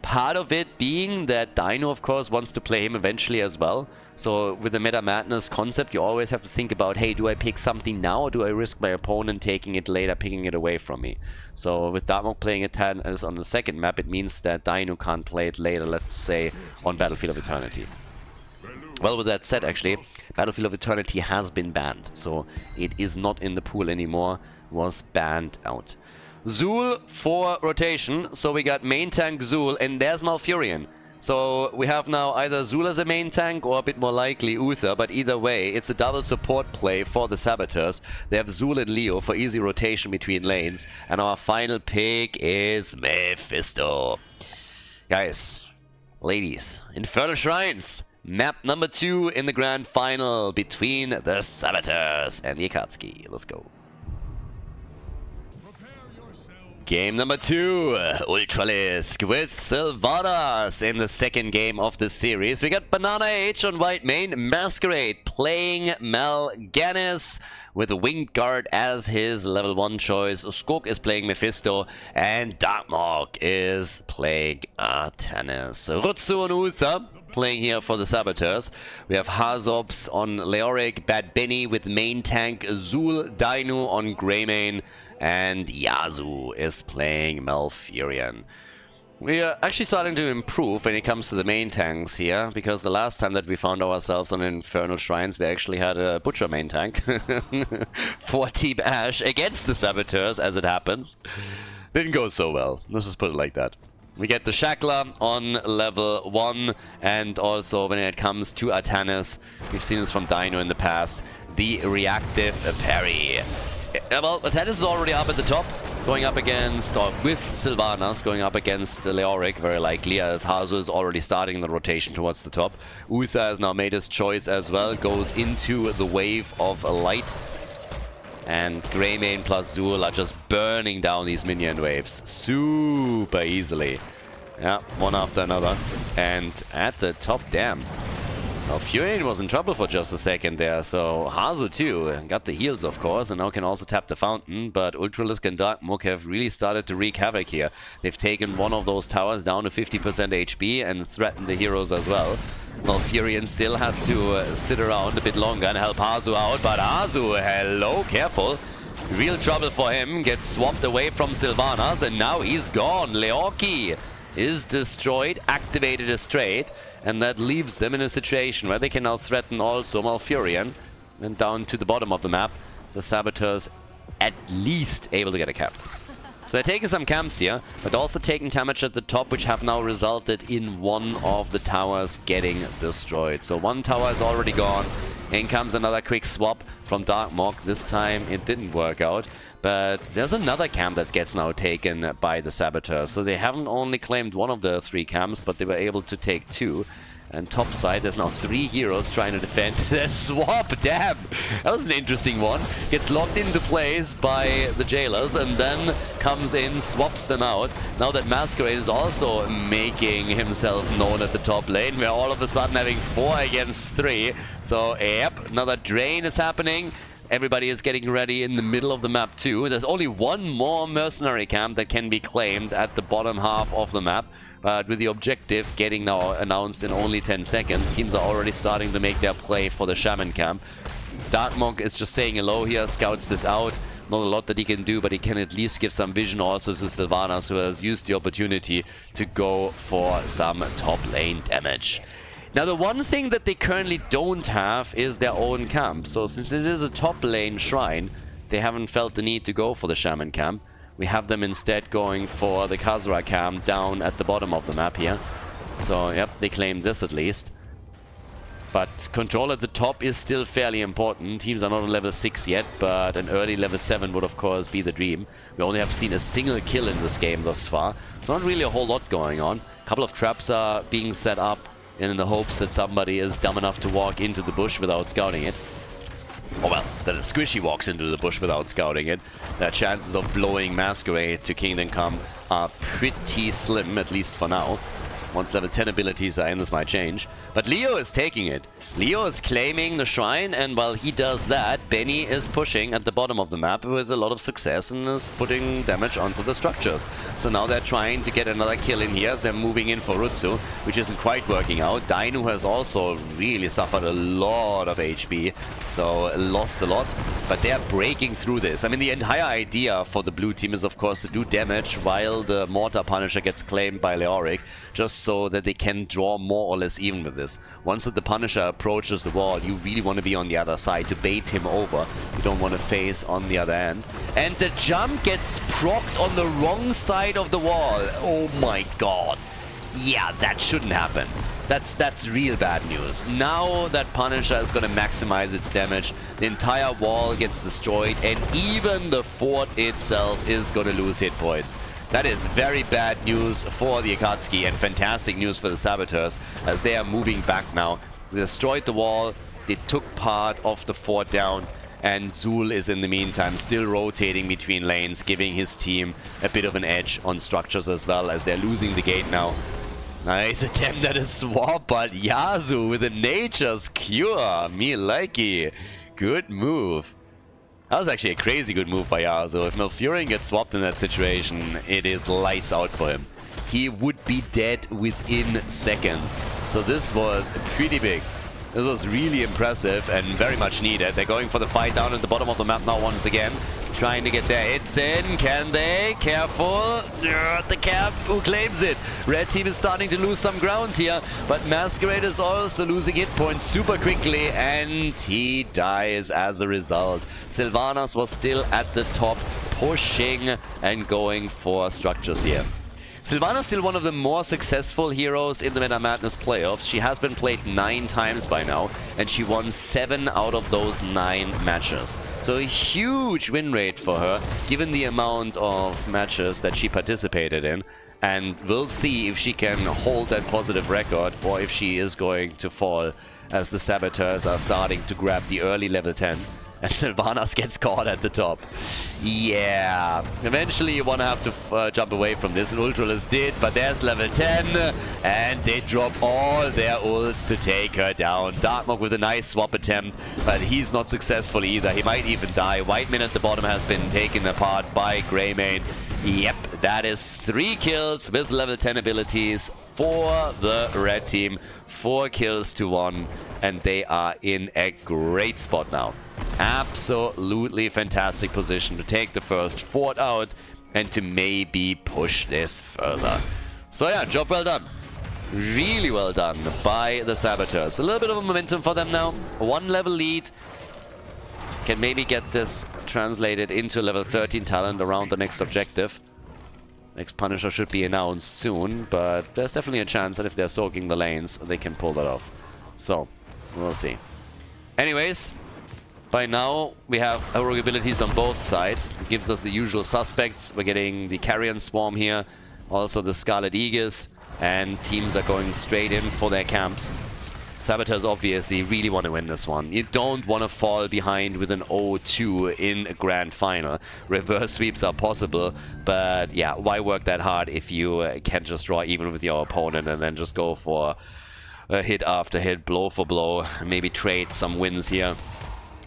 Part of it being that Dino, of course, wants to play him eventually as well. So with the Meta Madness concept, you always have to think about, hey, do I pick something now or do I risk my opponent taking it later, picking it away from me? So with Darkmog playing Artanis on the second map, it means that Dino can't play it later, let's say, on Battlefield of Eternity. Well, with that said, actually, Battlefield of Eternity has been banned, so it is not in the pool anymore. Was banned out. Zul for rotation, so we got main tank Zul, and there's Malfurion. So we have now either Zul as a main tank or a bit more likely Uther, but either way, it's a double support play for the Saboteurs. They have Zul and Leo for easy rotation between lanes, and our final pick is Mephisto. Guys, ladies, Infernal Shrines, map number 2 in the grand final between the Saboteurs and the Akatsuki. Let's go. Game number 2, Ultralisk with Sylvanas in the second game of the series. We got Banana H on white main, Masquerade playing Mal'Ganis with a Winged Guard as his level 1 choice. Skog is playing Mephisto, and Darkmog is playing Artanis. Rutsu and Ultha playing here for the Saboteurs. We have Hazops on Leoric, Bad Benny with main tank, Zul Dainu on Greymane, and Yazu is playing Malfurion. We are actually starting to improve when it comes to the main tanks here, because the last time that we found ourselves on Infernal Shrines, we actually had a Butcher main tank for Team Ash against the Saboteurs, as it happens. Didn't go so well, let's just put it like that. We get the Shackler on level 1, and also when it comes to Artanis, we've seen this from Dino in the past, the reactive parry. Well, Artanis is already up at the top, going up against, or with Sylvanas, going up against Leoric, very likely, as Hazu is already starting the rotation towards the top. Uther has now made his choice as well, goes into the wave of light. And Greymane plus Zul are just burning down these minion waves super easily. Yeah, one after another. And at the top, damn. Now, Furion was in trouble for just a second there, so Hazu too got the heals, of course, and now can also tap the fountain, but Ultralisk and Darkmog have really started to wreak havoc here. They've taken one of those towers down to 50% HP and threatened the heroes as well. Well, Furion still has to sit around a bit longer and help Hazu out, but Hazu, hello, careful. Real trouble for him, gets swapped away from Sylvanas, and now he's gone. Leoki is destroyed, activated as straight, and that leaves them in a situation where they can now threaten also Malfurion. And down to the bottom of the map, the Saboteurs at least able to get a cap. So they're taking some camps here, but also taking damage at the top, which have now resulted in one of the towers getting destroyed. So one tower is already gone. In comes another quick swap from Darkmog. This time it didn't work out. But there's another camp that gets now taken by the Saboteurs. So they haven't only claimed one of the 3 camps, but they were able to take 2. And top side, there's now 3 heroes trying to defend their swap. Damn! That was an interesting one. Gets locked into place by the jailers and then comes in, swaps them out. Now that Masquerade is also making himself known at the top lane, we're all of a sudden having 4 against 3. So, yep, another drain is happening. Everybody is getting ready in the middle of the map too. There's only one more mercenary camp that can be claimed at the bottom half of the map. But with the objective getting now announced in only 10 seconds, teams are already starting to make their play for the Shaman camp. Darkmog is just saying hello here, scouts this out. Not a lot that he can do, but he can at least give some vision also to Sylvanas, who has used the opportunity to go for some top lane damage. Now, the one thing that they currently don't have is their own camp. So since it is a top lane shrine, they haven't felt the need to go for the Shaman camp. We have them instead going for the Khaldor camp down at the bottom of the map here. So, yep, they claim this at least. But control at the top is still fairly important. Teams are not on level 6 yet, but an early level 7 would of course be the dream. We only have seen a single kill in this game thus far. It's not really a whole lot going on. A couple of traps are being set up in the hopes that somebody is dumb enough to walk into the bush without scouting it. Oh well, that a Squishy walks into the bush without scouting it. Their chances of blowing Masquerade to Kingdom Come are pretty slim, at least for now. Once level 10 abilities are in, this might change. But Leo is taking it. Leo is claiming the shrine, and while he does that, Benny is pushing at the bottom of the map with a lot of success and is putting damage onto the structures. So now they're trying to get another kill in here as they're moving in for Rutsu, which isn't quite working out. Dainu has also really suffered a lot of HP, so lost a lot. But they're breaking through this. I mean, the entire idea for the blue team is, of course, to do damage while the Mortar Punisher gets claimed by Leoric, just so that they can draw more or less even with this. Once that the Punisher approaches the wall, you really want to be on the other side to bait him over. You don't want to face on the other end. And the jump gets procced on the wrong side of the wall. Oh my god. Yeah, that shouldn't happen. That's real bad news. Now that Punisher is going to maximize its damage, the entire wall gets destroyed, and even the fort itself is going to lose hit points. That is very bad news for the Akatsuki and fantastic news for the Saboteurs, as they are moving back now. They destroyed the wall, they took part of the fort down, And Zul is in the meantime still rotating between lanes, giving his team a bit of an edge on structures as well, as they're losing the gate now. Nice attempt at a swap, but Yasuo with a Nature's Cure. Me likey. Good move. That was actually a crazy good move by Yasuo. If Malfurion gets swapped in that situation, it is lights out for him. He would be dead within seconds. So this was pretty big. It was really impressive and very much needed. They're going for the fight down at the bottom of the map now once again. Trying to get their hits in. Can they? Careful. The cap. Who claims it? Red team is starting to lose some ground here. But Masquerade is also losing hit points super quickly. And he dies as a result. Sylvanas was still at the top, pushing and going for structures here. Sylvanas is still one of the more successful heroes in the Meta Madness playoffs. She has been played 9 times by now, and she won 7 out of those 9 matches. So a huge win rate for her, given the amount of matches that she participated in. And we'll see if she can hold that positive record, or if she is going to fall, as the Saboteurs are starting to grab the early level 10. And Sylvanas gets caught at the top. Yeah, eventually you want to have to jump away from this, and Ultralis did, but there's level 10, and they drop all their ults to take her down. Darkmog with a nice swap attempt, but he's not successful either. He might even die. Whiteman at the bottom has been taken apart by Greymane. Yep, that is 3 kills with level 10 abilities for the red team. 4 kills to 1, and they are in a great spot now. Absolutely fantastic position to take the first fort out and to maybe push this further. So yeah, job well done. Really well done by the Saboteurs. A little bit of a momentum for them now. 1 level lead. Can maybe get this translated into level 13 talent around the next objective. Next Punisher should be announced soon, but there's definitely a chance that if they're soaking the lanes, they can pull that off. So, we'll see. Anyways, by now we have heroic abilities on both sides. It gives us the usual suspects. We're getting the Carrion Swarm here, also the Scarlet Aegis, and teams are going straight in for their camps. Saboteurs obviously really want to win this one. You don't want to fall behind with an 0-2 in a grand final. Reverse sweeps are possible, but yeah, why work that hard if you can just draw even with your opponent and then just go for hit after hit, blow for blow, maybe trade some wins here.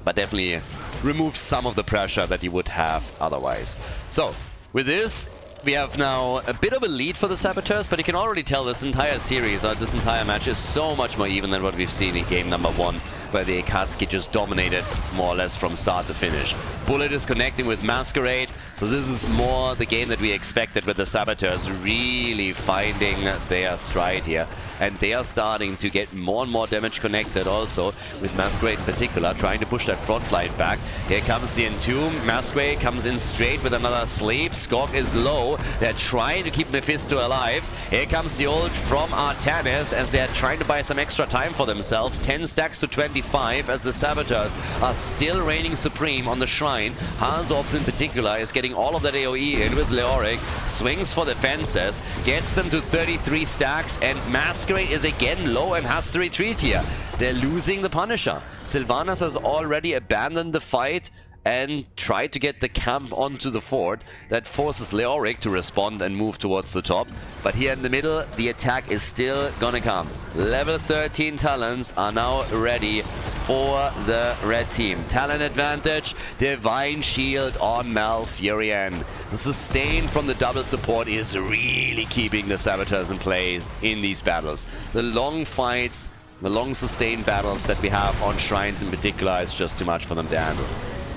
But definitely remove some of the pressure that you would have otherwise. So, with this, we have now a bit of a lead for the Saboteurs, but you can already tell this entire series, or this entire match, is so much more even than what we've seen in game number 1, where the Akatsuki just dominated more or less from start to finish. Bullet is connecting with Masquerade, so this is more the game that we expected, with the Saboteurs really finding their stride here. And they are starting to get more and more damage connected also, with Masquerade in particular, trying to push that front line back. Here comes the Entomb. Masquerade comes in straight with another sleep. Skog is low. They're trying to keep Mephisto alive. Here comes the ult from Artanis as they're trying to buy some extra time for themselves. 10 stacks to 25 as the Saboteurs are still reigning supreme on the Shrine. Harzorps in particular is getting all of that AoE in with Leoric. Swings for the fences. Gets them to 33 stacks, and Masquerade is again low and has to retreat here. They're losing the Punisher. Sylvanas has already abandoned the fight and tried to get the camp onto the fort. That forces Leoric to respond and move towards the top. But here in the middle, the attack is still gonna come. Level 13 talents are now ready for the red team. Talent advantage, Divine Shield on Malfurion. The sustain from the double support is really keeping the Saboteurs in place in these battles. The long fights, the long sustained battles that we have on Shrines in particular is just too much for them to handle.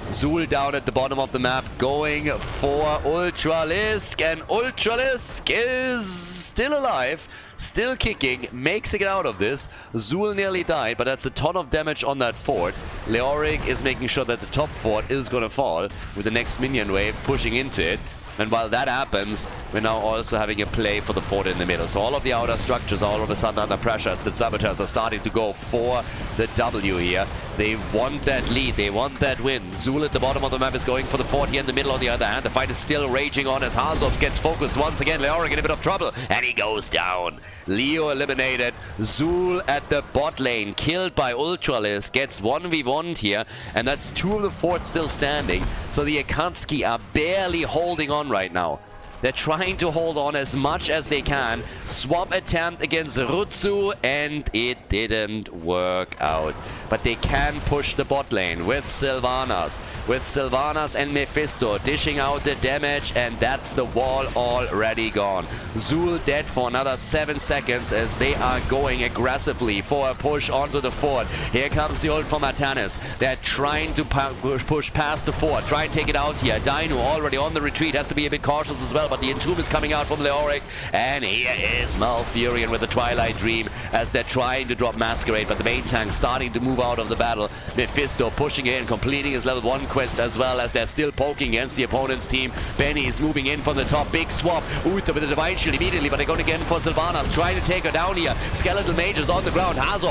Zul down at the bottom of the map, going for Ultralisk, and Ultralisk is still alive, still kicking, makes it out of this. Zul nearly died, but that's a ton of damage on that fort. Leoric is making sure that the top fort is gonna fall, with the next minion wave pushing into it. And while that happens, we're now also having a play for the fort in the middle. So all of the outer structures are all of a sudden under pressure as the Saboteurs are starting to go for the W here. They want that lead. They want that win. Zul at the bottom of the map is going for the fort here in the middle. On the other hand, the fight is still raging on as Harzobs gets focused once again. Leoric in a bit of trouble, and he goes down. Leo eliminated. Zul at the bot lane, killed by Ultralis, gets 1v1'd here, and that's 2 of the forts still standing. So the Akatsuki are barely holding on right now. They're trying to hold on as much as they can. Swap attempt against Rutsu, and it didn't work out. But they can push the bot lane with Sylvanas. With Sylvanas and Mephisto dishing out the damage, and that's the wall already gone. Zul dead for another 7 seconds as they are going aggressively for a push onto the fort. Here comes the ult from Atanis. They're trying to push past the fort. Try and take it out here. Dino already on the retreat. Has to be a bit cautious as well. But the Entomb is coming out from Leoric, and here is Malfurion with the Twilight Dream as they're trying to drop Masquerade, but the main tank starting to move out of the battle. Mephisto pushing in, completing his level 1 quest as well as they're still poking against the opponent's team. Benny is moving in from the top, big swap. Uther with the Divine Shield immediately, but they're going again for Sylvanas, trying to take her down here. Skeletal Mages on the ground, Hazu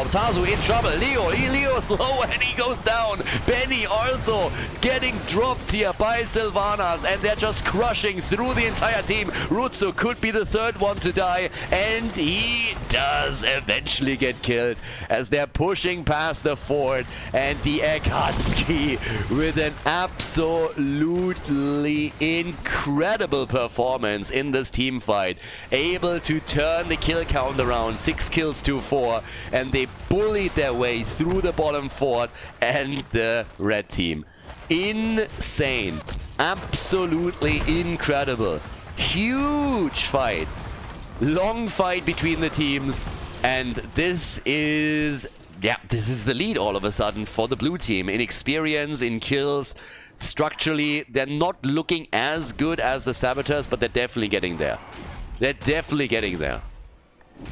in trouble. Leo slow, and he goes down. Benny also getting dropped here by Sylvanas, and they're just crushing through the entire team. Rutsu could be the 3rd one to die, and he does eventually get killed as they're pushing past the fort, and the Akatsuki with an absolutely incredible performance in this team fight, able to turn the kill count around, 6 kills to 4, and they bullied their way through the bottom fort and the red team. Insane. Absolutely incredible. Huge fight. Long fight between the teams, and this is the lead all of a sudden for the blue team in experience, in kills. Structurally, they're not looking as good as the Saboteurs, but they're definitely getting there. They're definitely getting there.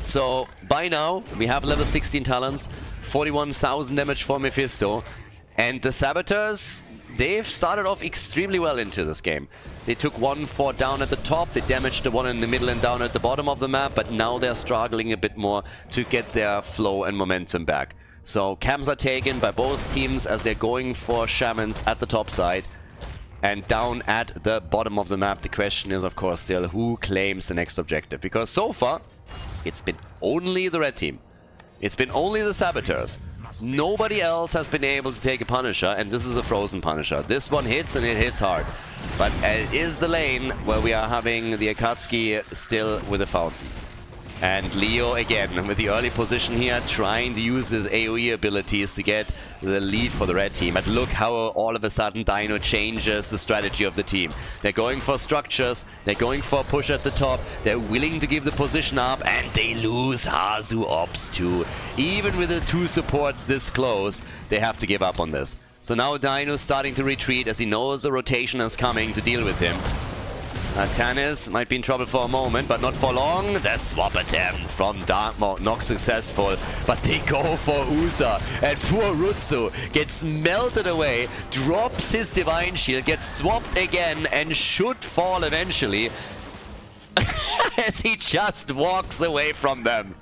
So by now we have level 16 talents, 41,000 damage for Mephisto, and the Saboteurs, they've started off extremely well into this game. They took 1 fort down at the top, they damaged the one in the middle and down at the bottom of the map, but now they're struggling a bit more to get their flow and momentum back. So camps are taken by both teams as they're going for shamans at the top side. And down at the bottom of the map, the question is, of course, still who claims the next objective. Because so far, it's been only the red team. It's been only the Saboteurs. Nobody else has been able to take a Punisher, and this is a frozen Punisher. This one hits, and it hits hard. But it is the lane where we are having the Akatsuki still with a fountain. And Leo, again, with the early position here, trying to use his AoE abilities to get the lead for the red team. But look how all of a sudden Dino changes the strategy of the team. They're going for structures, they're going for a push at the top, they're willing to give the position up, and they lose Hazu Ops too. Even with the 2 supports this close, they have to give up on this. So now Dino's starting to retreat as he knows the rotation is coming to deal with him. Tanis might be in trouble for a moment, but not for long. The swap attempt from Darkmouth, not successful, but they go for Uther, and poor Rutsu gets melted away, drops his Divine Shield, gets swapped again, and should fall eventually. As he just walks away from them.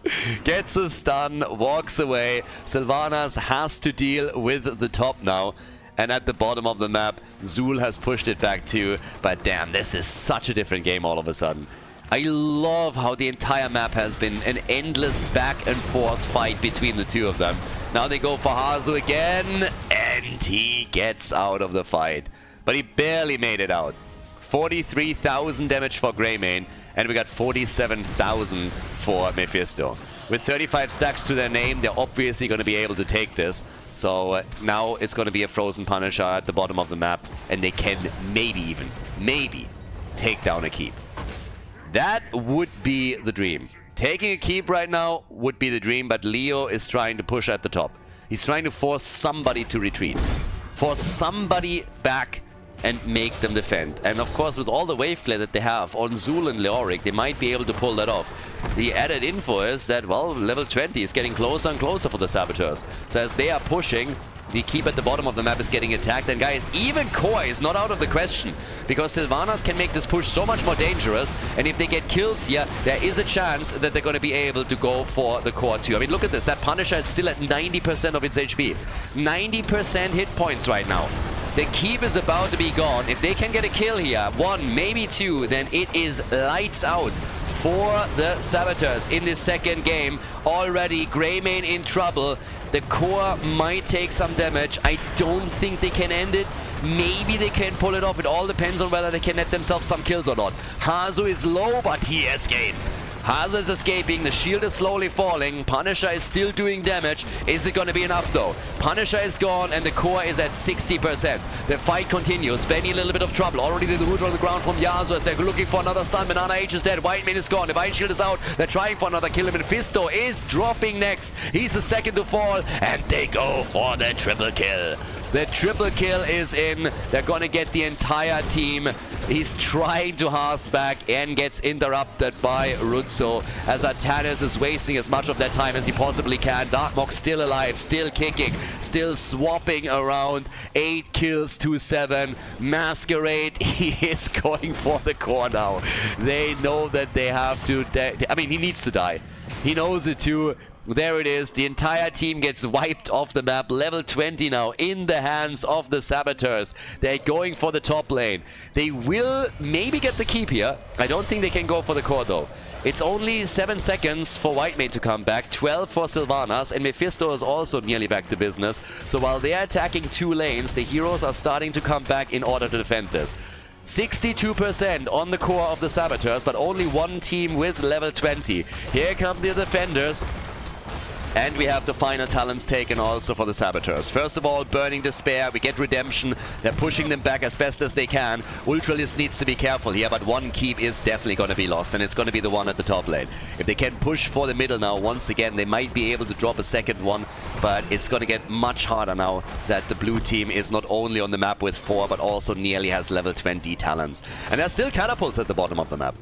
Gets a stun, walks away. Sylvanas has to deal with the top now. And at the bottom of the map, Zul has pushed it back too. But damn, this is such a different game all of a sudden. I love how the entire map has been an endless back and forth fight between the two of them. Now they go for Hazu again, and he gets out of the fight. But he barely made it out. 43,000 damage for Greymane, and we got 47,000 for Mephisto. With 35 stacks to their name, they're obviously going to be able to take this. So now it's going to be a frozen Punisher at the bottom of the map, and they can maybe take down a keep. That would be the dream. Taking a keep right now would be the dream, but Leo is trying to push at the top. He's trying to force somebody to retreat. Force somebody back and make them defend. And of course, with all the wave clear that they have on Zul and Leoric, they might be able to pull that off. The added info is that, well, level 20 is getting closer and closer for the Saboteurs. So as they are pushing, The keep at the bottom of the map is getting attacked. And guys, even core is not out of the question, because Sylvanas can make this push so much more dangerous. And if they get kills here, there is a chance that they're going to be able to go for the core too. I mean, look at this. That Punisher is still at 90% of its HP. 90% hit points right now. The keep is about to be gone. If they can get a kill here, 1, maybe 2, then it is lights out for the Saboteurs in this second game. Already Greymane in trouble. The core might take some damage. I don't think they can end it. Maybe they can pull it off. It all depends on whether they can net themselves some kills or not. Hazu is low, but he escapes. Hazu is escaping. The shield is slowly falling. Punisher is still doing damage. Is it going to be enough though? Punisher is gone and the core is at 60%. The fight continues. Benny a little bit of trouble. Already the root on the ground from Yasuo as they're looking for another stun. Banana H is dead. Whitemane is gone. Divine Shield is out. They're trying for another kill. Mephisto is dropping next. He's the second to fall and they go for the triple kill. The triple kill is in. They're gonna get the entire team. He's trying to hearth back and gets interrupted by Rutsu as Atanis is wasting as much of that time as he possibly can. Darkmok still alive, still kicking, still swapping around. 8 kills to 7. Masquerade, he is going for the core now. They know that they have to... I mean, he needs to die. He knows it too. There it is. The entire team gets wiped off the map. Level 20 now in the hands of the Saboteurs. They're going for the top lane. They will maybe get the keep here. I don't think they can go for the core though. It's only 7 seconds for Whitemane to come back, 12 for Sylvanas, and Mephisto is also nearly back to business. So while they're attacking 2 lanes, the heroes are starting to come back in order to defend this. 62% on the core of the Saboteurs, but only one team with level 20. Here come the defenders. And we have the final talents taken also for the Saboteurs. First of all, Burning Despair. We get Redemption. They're pushing them back as best as they can. Ultralist needs to be careful here, but one keep is definitely going to be lost, and it's going to be the one at the top lane. If they can push for the middle now, once again, they might be able to drop a second one, but it's going to get much harder now that the blue team is not only on the map with 4, but also nearly has level 20 talents. And there's still catapults at the bottom of the map.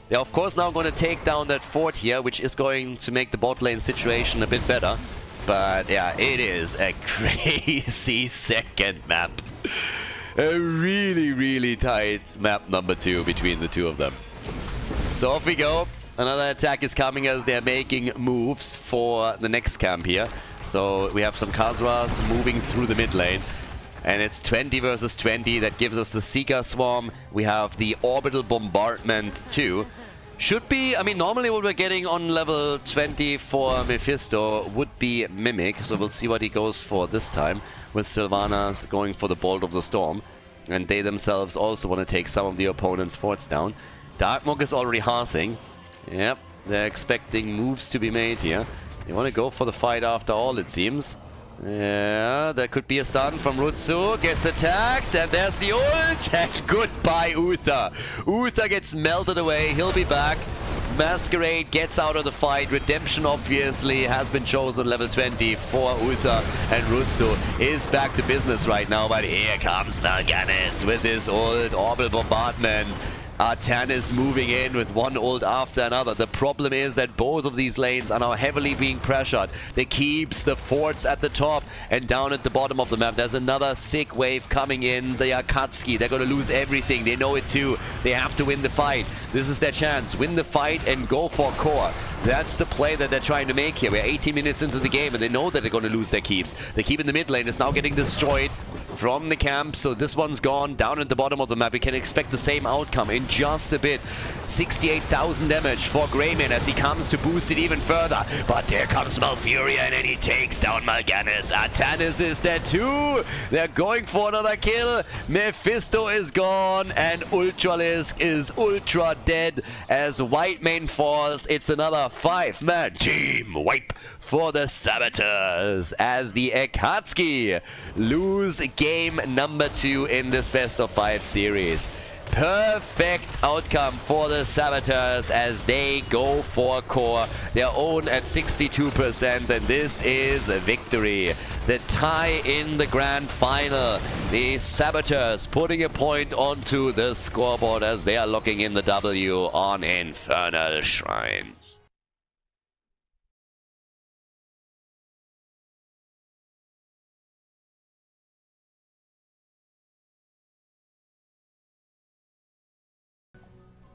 They're of course now going to take down that fort here, which is going to make the bot lane situation a bit better. But yeah, it is a crazy second map. A really, really tight map number 2 between the two of them. So off we go. Another attack is coming as they're making moves for the next camp here. So we have some Khazras moving through the mid lane. And it's 20 versus 20. That gives us the Seeker Swarm. We have the Orbital Bombardment too. Should be, I mean, normally what we're getting on level 20 for Mephisto would be Mimic. So we'll see what he goes for this time, with Sylvanas going for the Bolt of the Storm. And they themselves also want to take some of the opponent's forts down. Darkmok is already hearthing. Yep, they're expecting moves to be made here. They want to go for the fight after all, it seems. Yeah, there could be a stun from Rutsu. Gets attacked, and there's the ult. And goodbye, Uther. Uther gets melted away. He'll be back. Masquerade gets out of the fight. Redemption obviously has been chosen level 20 for Uther. And Rutsu is back to business right now. But here comes Mal'Ganis with his ult. Orbital Bombardment. Atanis moving in with one ult after another. The problem is that both of these lanes are now heavily being pressured. The keeps, the forts at the top, and down at the bottom of the map there's another sick wave coming in. The Akatsuki, they're going to lose everything. They know it too. They have to win the fight. This is their chance. Win the fight and go for core. That's the play that they're trying to make here. We're 18 minutes into the game and they know that they're going to lose their keeps. The keep in the mid lane is now getting destroyed from the camp, so this one's gone. Down at the bottom of the map we can expect the same outcome in just a bit. 68,000 damage for Greymane as he comes to boost it even further. But there comes Malfurion and he takes down Mal'Ganis. Atanis is there too. They're going for another kill. Mephisto is gone and Ultralisk is ultra dead as Whitemane falls. It's another 5-man team wipe for the Saboteurs as the Akatsuki lose game number 2 in this best of 5 series. Perfect outcome for the Saboteurs as they go for core, their own at 62%, and this is a victory. The tie in the grand final. The Saboteurs putting a point onto the scoreboard as they are locking in the W on Infernal Shrines.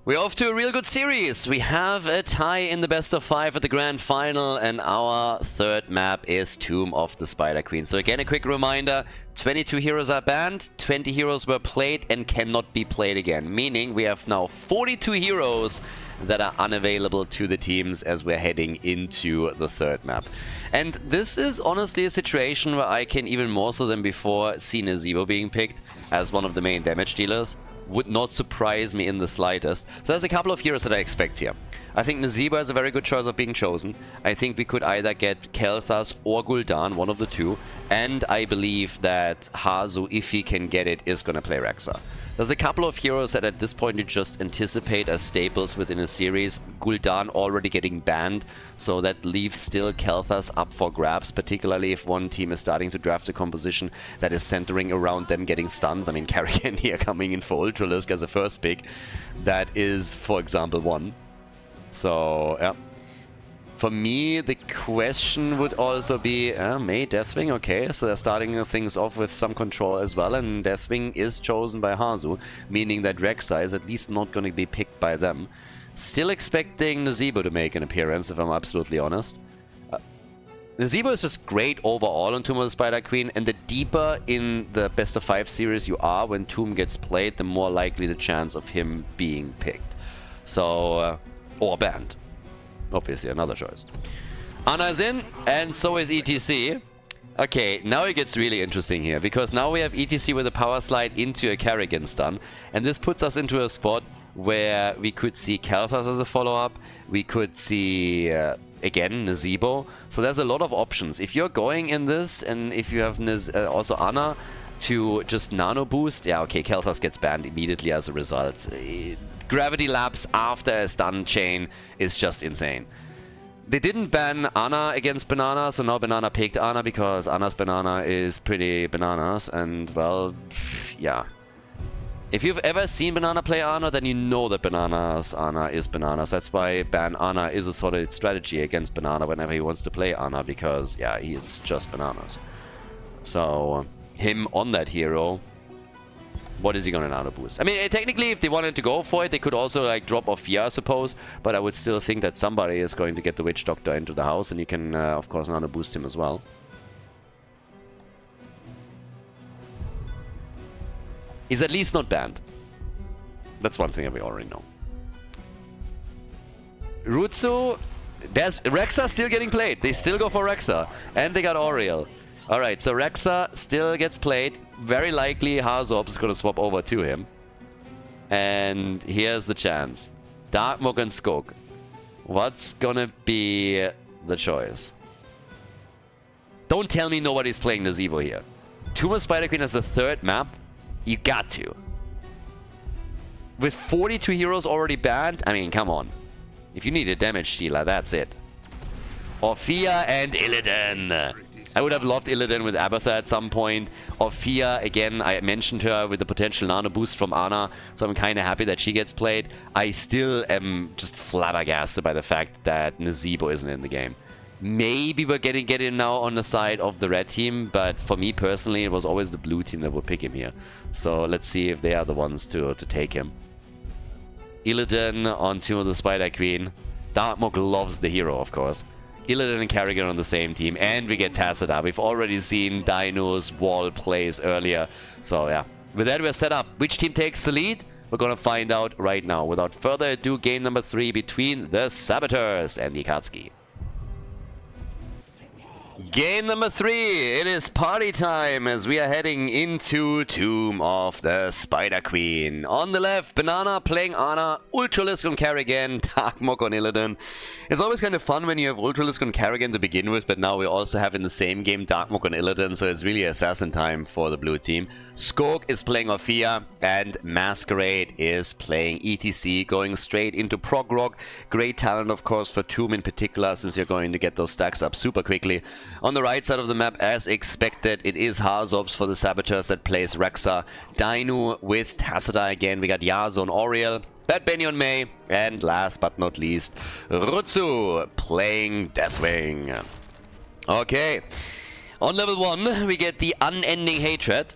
We're off to a real good series. We have a tie in the best of 5 at the grand final, and our third map is Tomb of the Spider Queen. So again, a quick reminder, 22 heroes are banned, 20 heroes were played and cannot be played again. Meaning we have now 42 heroes that are unavailable to the teams as we're heading into the third map. And this is honestly a situation where I can even more so than before see Nazebo being picked as one of the main damage dealers. Would not surprise me in the slightest. So there's a couple of heroes that I expect here. I think Nazebo is a very good choice of being chosen. I think we could either get Khaldor or Gul'dan, one of the two. And I believe that Hazu, if he can get it, is going to play Rexa. There's a couple of heroes that at this point you just anticipate as staples within a series. Gul'dan already getting banned, so that leaves still Khaldor up for grabs, particularly if one team is starting to draft a composition that is centering around them getting stuns. I mean, Karrigan here coming in for Ultralisk as a first pick. That is, for example, one. So, yeah. For me, the question would also be, Mei, Deathwing, okay, so they're starting things off with some control as well, and Deathwing is chosen by Hazu, meaning that Rexa is at least not going to be picked by them. Still expecting Nazebo to make an appearance, if I'm absolutely honest. Nazebo is just great overall on Tomb of the Spider Queen, and the deeper in the best of 5 series you are when Tomb gets played, the more likely the chance of him being picked. So, or banned. Obviously, another choice. Ana is in, and so is ETC. Okay, now it gets really interesting here, because now we have ETC with a power slide into a Karrigan stun, and this puts us into a spot where we could see Khaldor as a follow-up, we could see, again, Nazebo. So there's a lot of options. If you're going in this, and if you have also Ana to just nano boost, yeah, okay, Khaldor gets banned immediately as a result. Gravity lapse after a stun chain is just insane. They didn't ban Ana against Banana, so now Banana picked Ana because Ana's Banana is pretty bananas, and well, yeah. If you've ever seen Banana play Ana, then you know that Banana's Ana is bananas. That's why ban Ana is a solid strategy against Banana whenever he wants to play Ana, because, yeah, he's just bananas. So, him on that hero, what is he going to nano boost? I mean, technically, if they wanted to go for it, they could also, like, drop off Fia, I suppose. But I would still think that somebody is going to get the Witch Doctor into the house, and you can, of course, nano boost him as well. He's at least not banned. That's one thing that we already know. Rutsu, there's Rexa still getting played. They still go for Rexa. And they got Oriel. Alright, so Rexa still gets played. Very likely Harzop is going to swap over to him. And here's the chance. Darkmog and Skog. What's going to be the choice? Don't tell me nobody's playing Nazebo here. Tomb of Spider Queen as the third map? You got to. With 42 heroes already banned? I mean, come on. If you need a damage dealer, that's it. Orphea and Illidan. I would have loved Illidan with Abatha at some point. Orphea, again, I mentioned her with the potential nano boost from Ana, so I'm kind of happy that she gets played. I still am just flabbergasted by the fact that Nazebo isn't in the game. Maybe we're getting him now on the side of the red team, but for me personally, it was always the blue team that would pick him here. So let's see if they are the ones to take him. Illidan on Tomb of the Spider Queen. Darkmog loves the hero, of course. Illidan and Karrigan on the same team, and we get Tacita. We've already seen Dino's wall plays earlier. So yeah, with that we're set up. Which team takes the lead? We're gonna find out right now. Without further ado, game number 3 between the Saboteurs and the Akatsuki. Game number 3, it is party time as we are heading into Tomb of the Spider Queen. On the left, Banana playing Ana, Ultralisk on Karrigan, Darkmog on Illidan. It's always kind of fun when you have Ultralisk on Karrigan to begin with, but now we also have in the same game Darkmog on Illidan, so it's really assassin time for the blue team. Skog is playing Orphea, and Masquerade is playing ETC, going straight into Prog Rock. Great talent, of course, for Tomb in particular, since you're going to get those stacks up super quickly. On the right side of the map, as expected, it is Harzobs for the Saboteurs that plays Rexa. Dainu with Tacita again. We got Yasuo on Oriel, Bad Benny on Mei, and last but not least, Rutsu playing Deathwing. Okay, on level 1, we get the Unending Hatred.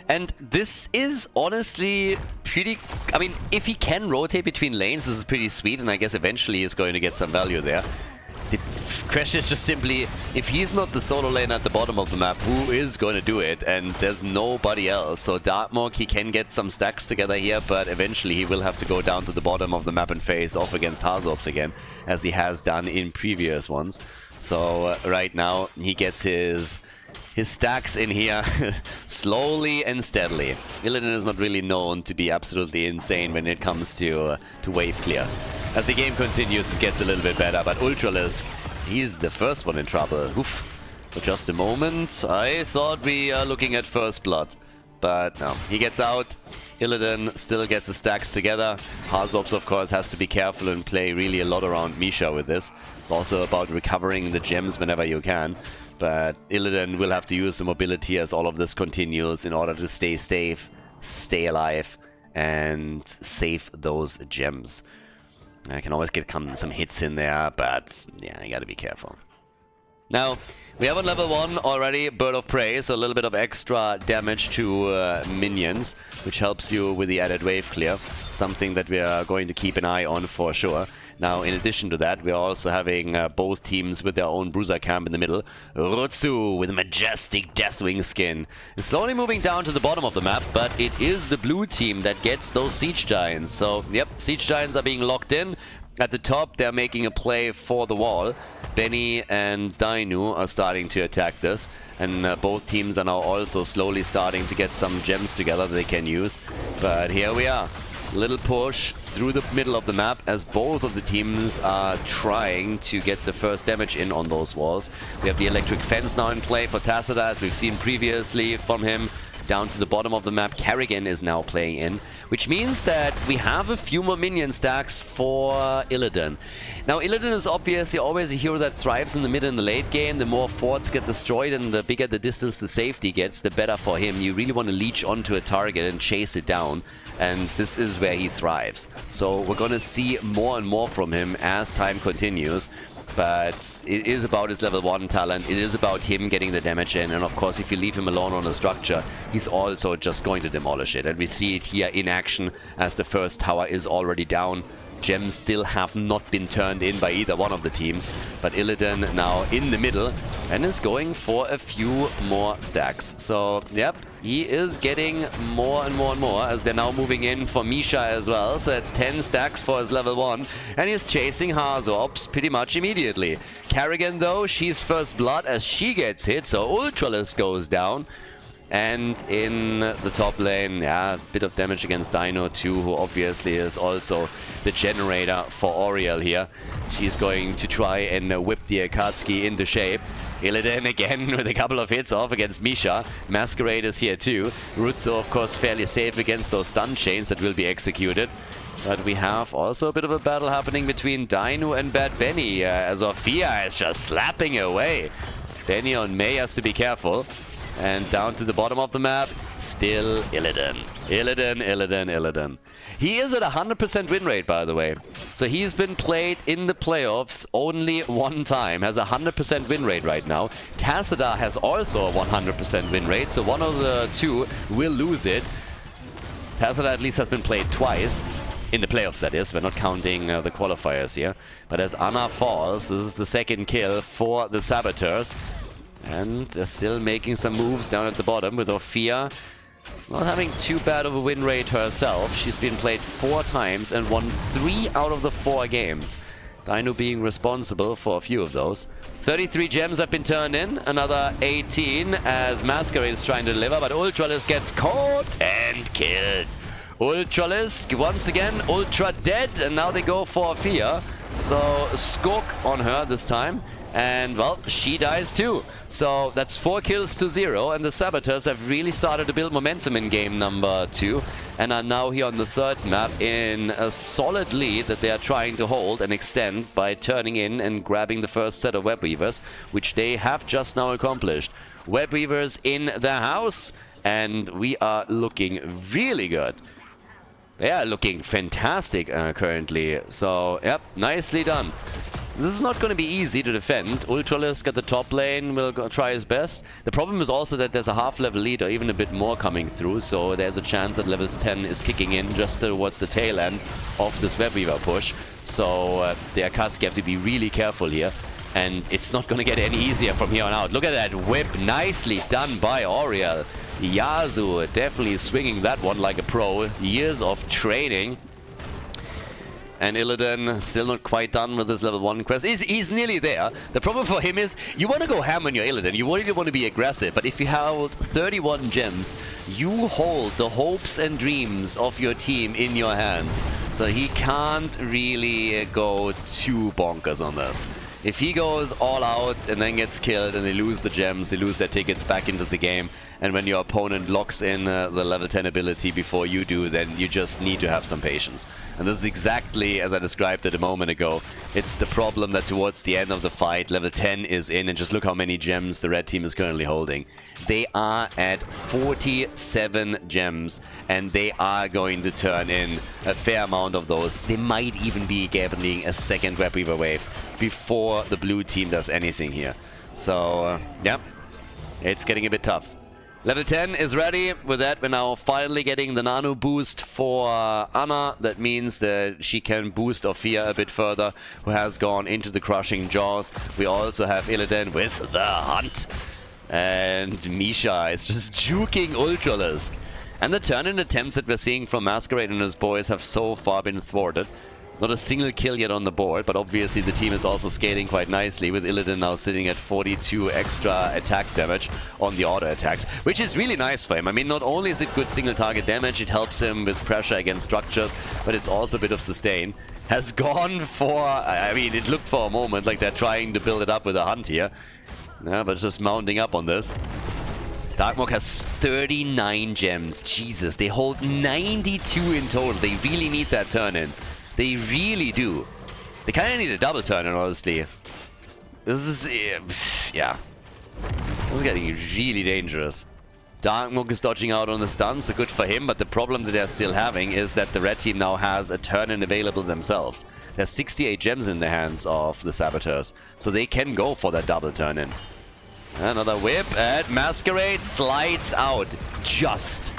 And this is honestly pretty... I mean, if he can rotate between lanes, this is pretty sweet, and I guess eventually he's going to get some value there. The question is just simply, if he's not the solo lane at the bottom of the map, who is going to do it? And there's nobody else. So Darkmok, he can get some stacks together here, but eventually he will have to go down to the bottom of the map and face off against Khaldor again, as he has done in previous ones. So right now he gets his stacks in here slowly and steadily. Illidan is not really known to be absolutely insane when it comes to wave clear. As the game continues, it gets a little bit better, but Ultralisk, he's the first one in trouble. Oof. For just a moment, I thought we are looking at first blood. But no, he gets out. Illidan still gets the stacks together. Khaldor, of course, has to be careful and play really a lot around Misha with this. It's also about recovering the gems whenever you can. But Illidan will have to use the mobility as all of this continues in order to stay safe, stay alive, and save those gems. I can always get some hits in there, but yeah, you gotta be careful. Now, we have on level 1 already Bird of Prey, so a little bit of extra damage to minions, which helps you with the added wave clear. Something that we are going to keep an eye on for sure. Now, in addition to that, we are also having both teams with their own bruiser camp in the middle. Rutsu with a majestic Deathwing skin is slowly moving down to the bottom of the map, but it is the blue team that gets those Siege Giants. So, yep, Siege Giants are being locked in. At the top, they're making a play for the wall. Benny and Dainu are starting to attack this, and both teams are now also slowly starting to get some gems together that they can use. But here we are. Little push through the middle of the map as both of the teams are trying to get the first damage in on those walls. We have the electric fence now in play for Tassadar, as we've seen previously from him. Down to the bottom of the map, Kerrigan is now playing in, which means that we have a few more minion stacks for Illidan. Now, Illidan is obviously always a hero that thrives in the mid and the late game. The more forts get destroyed and the bigger the distance to safety gets, the better for him. You really want to leech onto a target and chase it down, and this is where he thrives. So we're going to see more and more from him as time continues. But it is about his level 1 talent, it is about him getting the damage in, and of course if you leave him alone on a structure, he's also just going to demolish it. And we see it here in action as the first tower is already down. Gems still have not been turned in by either one of the teams, but Illidan now in the middle and is going for a few more stacks. So, yep, he is getting more and more and more as they're now moving in for Misha as well. So that's 10 stacks for his level 1, and he's chasing Khaldor pretty much immediately. Kerrigan, though, she's first blood as she gets hit, so Ultralisk goes down. And in the top lane, yeah, a bit of damage against Dino too, who obviously is also the generator for Oriel here. She's going to try and whip the Akatsuki into shape. Illidan again with a couple of hits off against Misha. Masquerade is here too. Rutsu, of course, fairly safe against those stun chains that will be executed. But we have also a bit of a battle happening between Dino and Bad Benny, as Orphea is just slapping away. Benny on May has to be careful. And down to the bottom of the map, still Illidan. Illidan. He is at 100% win rate, by the way. So he's been played in the playoffs only one time. Has a 100% win rate right now. Tassadar has also a 100% win rate, so one of the two will lose it. Tassadar at least has been played twice. In the playoffs, that is. We're not counting the qualifiers here. But as Anna falls, this is the second kill for the Saboteurs. And they're still making some moves down at the bottom with Orphea not having too bad of a win rate herself. She's been played 4 times and won 3 out of the 4 games. Dino being responsible for a few of those. 33 gems have been turned in, another 18 as Masquerade is trying to deliver, but Ultralisk gets caught and killed. Ultralisk once again ultra dead, and now they go for Orphea. So Skok on her this time. And, well, she dies too. So that's 4 kills to 0, and the Saboteurs have really started to build momentum in game number 2 and are now here on the 3rd map in a solid lead that they are trying to hold and extend by turning in and grabbing the first set of Web Weavers, which they have just now accomplished. Web Weavers in the house, and we are looking really good. They are looking fantastic currently. So, yep, nicely done. This is not going to be easy to defend. Ultralisk at the top lane will try his best. The problem is also that there's a half-level lead or even a bit more coming through, so there's a chance that levels 10 is kicking in just towards the tail end of this Webweaver push. So the Akatsuki have to be really careful here. And it's not going to get any easier from here on out. Look at that whip. Nicely done by Oriel. Yasu definitely swinging that one like a pro. Years of training. And Illidan still not quite done with this level 1 quest. He's nearly there. The problem for him is you want to go ham on your Illidan. You really want to be aggressive. But if you hold 31 gems, you hold the hopes and dreams of your team in your hands. So he can't really go too bonkers on this. If he goes all out and then gets killed and they lose the gems, they lose their tickets back into the game, and when your opponent locks in the level 10 ability before you do, then you just need to have some patience. And this is exactly as I described it a moment ago. It's the problem that towards the end of the fight, level 10 is in, and just look how many gems the red team is currently holding. They are at 47 gems, and they are going to turn in a fair amount of those. They might even be getting a second Webweaver wave before the blue team does anything here. So, yeah, it's getting a bit tough. Level 10 is ready. With that, we're now finally getting the nano boost for Anna. That means that she can boost Ophia a bit further, who has gone into the crushing jaws. We also have Illidan with the hunt. And Misha is just juking Ultralisk. And the turn-in attempts that we're seeing from Masquerade and his boys have so far been thwarted. Not a single kill yet on the board, but obviously the team is also scaling quite nicely, with Illidan now sitting at 42 extra attack damage on the auto attacks, which is really nice for him. I mean, not only is it good single target damage, it helps him with pressure against structures, but it's also a bit of sustain. Has gone for, I mean, it looked for a moment like they're trying to build it up with a hunt here. Yeah, but it's just mounting up on this. Darkmok has 39 gems. Jesus, they hold 92 in total. They really need that turn-in. They really do. They kind of need a double turn-in, honestly. This is... yeah. This is getting really dangerous. Darkmok is dodging out on the stun, so good for him, but the problem that they're still having is that the red team now has a turn-in available themselves. There's 68 gems in the hands of the Saboteurs, so they can go for that double turn-in. Another whip, and Masquerade slides out. Just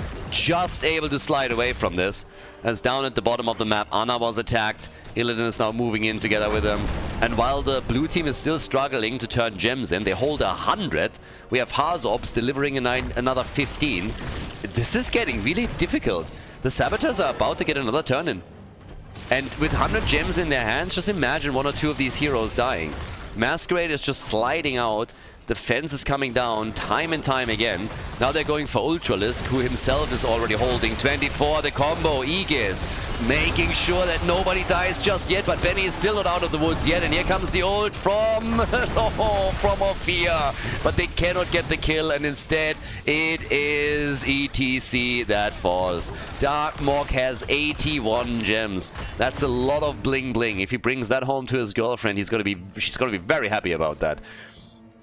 able to slide away from this. As down at the bottom of the map, Anna was attacked. Illidan is now moving in together with him. And while the blue team is still struggling to turn gems in, they hold 100. We have Hazobs delivering another 15. This is getting really difficult. The Saboteurs are about to get another turn-in. And with 100 gems in their hands, just imagine one or two of these heroes dying. Masquerade is just sliding out. The fence is coming down time and time again. Now they're going for Ultralisk, who himself is already holding 24. The combo, Aegis, making sure that nobody dies just yet. But Benny is still not out of the woods yet. And here comes the ult from Ophia. But they cannot get the kill. And instead, it is ETC that falls. Darkmok has 81 gems. That's a lot of bling bling. If he brings that home to his girlfriend, she's going to be very happy about that.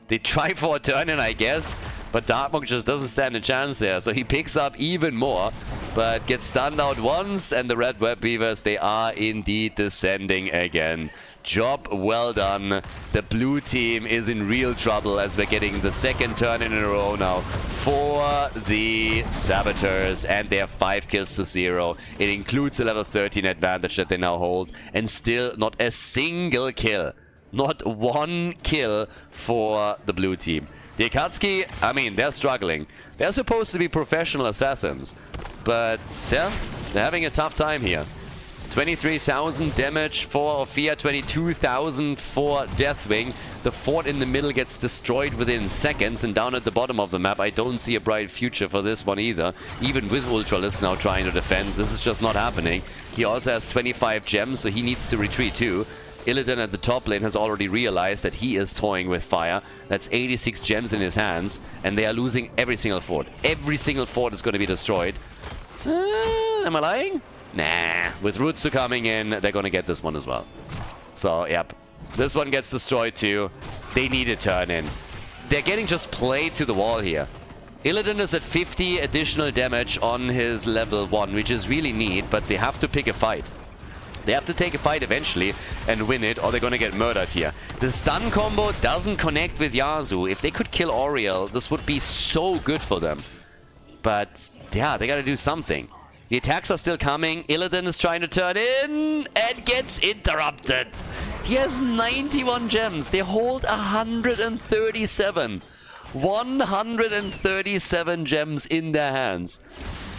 They try for a turn-in, I guess, but Darkmok just doesn't stand a chance there. So he picks up even more, but gets stunned out once, and the red Webweavers, they are indeed descending again. Job well done. The blue team is in real trouble as we're getting the second turn-in a row now for the Saboteurs, and they have 5 kills to 0. It includes a level 13 advantage that they now hold, and still not a single kill. Not one kill for the blue team. The Akatsuki, I mean, they're struggling. They're supposed to be professional assassins, but yeah, they're having a tough time here. 23,000 damage for Ophia, 22,000 for Deathwing. The fort in the middle gets destroyed within seconds, and down at the bottom of the map, I don't see a bright future for this one either. Even with Ultralisk now trying to defend, this is just not happening. He also has 25 gems, so he needs to retreat too. Illidan at the top lane has already realized that he is toying with fire. That's 86 gems in his hands, and they are losing every single fort. Every single fort is going to be destroyed. Am I lying? Nah. With Rutsu coming in, they're going to get this one as well. So, yep. This one gets destroyed too. They need a turn-in. They're getting just played to the wall here. Illidan is at 50 additional damage on his level 1, which is really neat, but they have to pick a fight. They have to take a fight eventually and win it, or they're gonna get murdered here. The stun combo doesn't connect with Yasuo. If they could kill Oriel, this would be so good for them. But yeah, they gotta do something. The attacks are still coming. Illidan is trying to turn in and gets interrupted. He has 91 gems. They hold 137. 137 gems in their hands.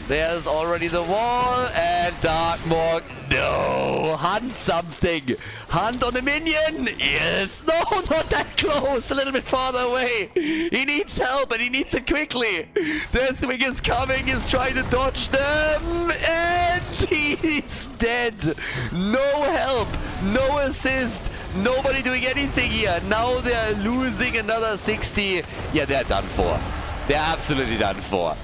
There's already the wall, and Darkmorg, no! Hunt something! Hunt on the minion! Yes! No, not that close! A little bit farther away! He needs help, and he needs it quickly! Deathwing is coming, he's trying to dodge them, and he's dead! No help! No assist! Nobody doing anything here! Now they're losing another 60. Yeah, they're done for. They're absolutely done for.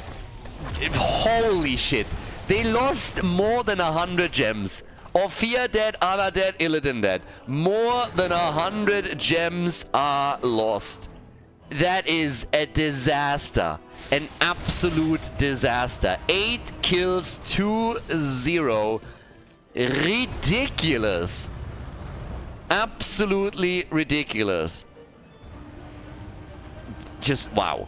Holy shit. They lost more than 100 gems. Ophir dead, Ana dead, Illidan dead. More than 100 gems are lost. That is a disaster. An absolute disaster. 8 kills to 0. Ridiculous. Absolutely ridiculous. Just wow.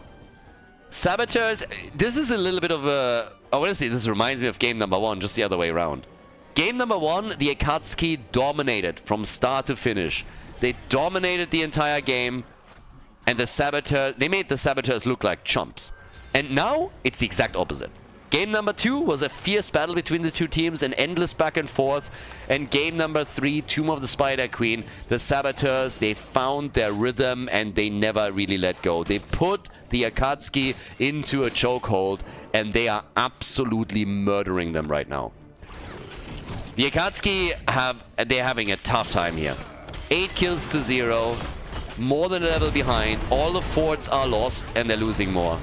Saboteurs, this is a little bit of a... I want to say this reminds me of game number 1, just the other way around. Game number 1, the Akatsuki dominated from start to finish. They dominated the entire game, and the Saboteurs... They made the Saboteurs look like chumps. And now, it's the exact opposite. Game number 2 was a fierce battle between the two teams, an endless back and forth. And game number 3, Tomb of the Spider Queen, the Saboteurs, they found their rhythm and they never really let go. They put the Akatsuki into a chokehold and they are absolutely murdering them right now. The Akatsuki they're having a tough time here. 8 kills to 0, more than a level behind. All the forts are lost and they're losing more.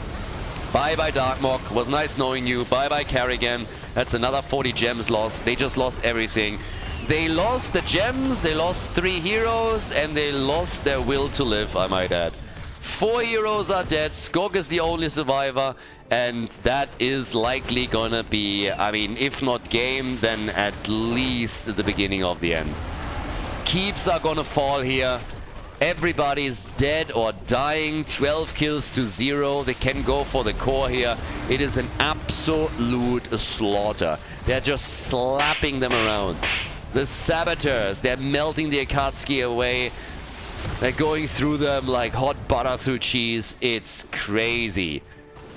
Bye-bye Darkmorg, was nice knowing you. Bye-bye Kerrigan, that's another 40 gems lost. They just lost everything. They lost the gems, they lost 3 heroes, and they lost their will to live, I might add. 4 heroes are dead, Skog is the only survivor, and that is likely gonna be, I mean, if not game, then at least the beginning of the end. Keeps are gonna fall here. Everybody's dead or dying. 12 kills to 0. They can go for the core here. It is an absolute slaughter. They're just slapping them around. The Saboteurs, they're melting the Akatsuki away. They're going through them like hot butter through cheese. It's crazy.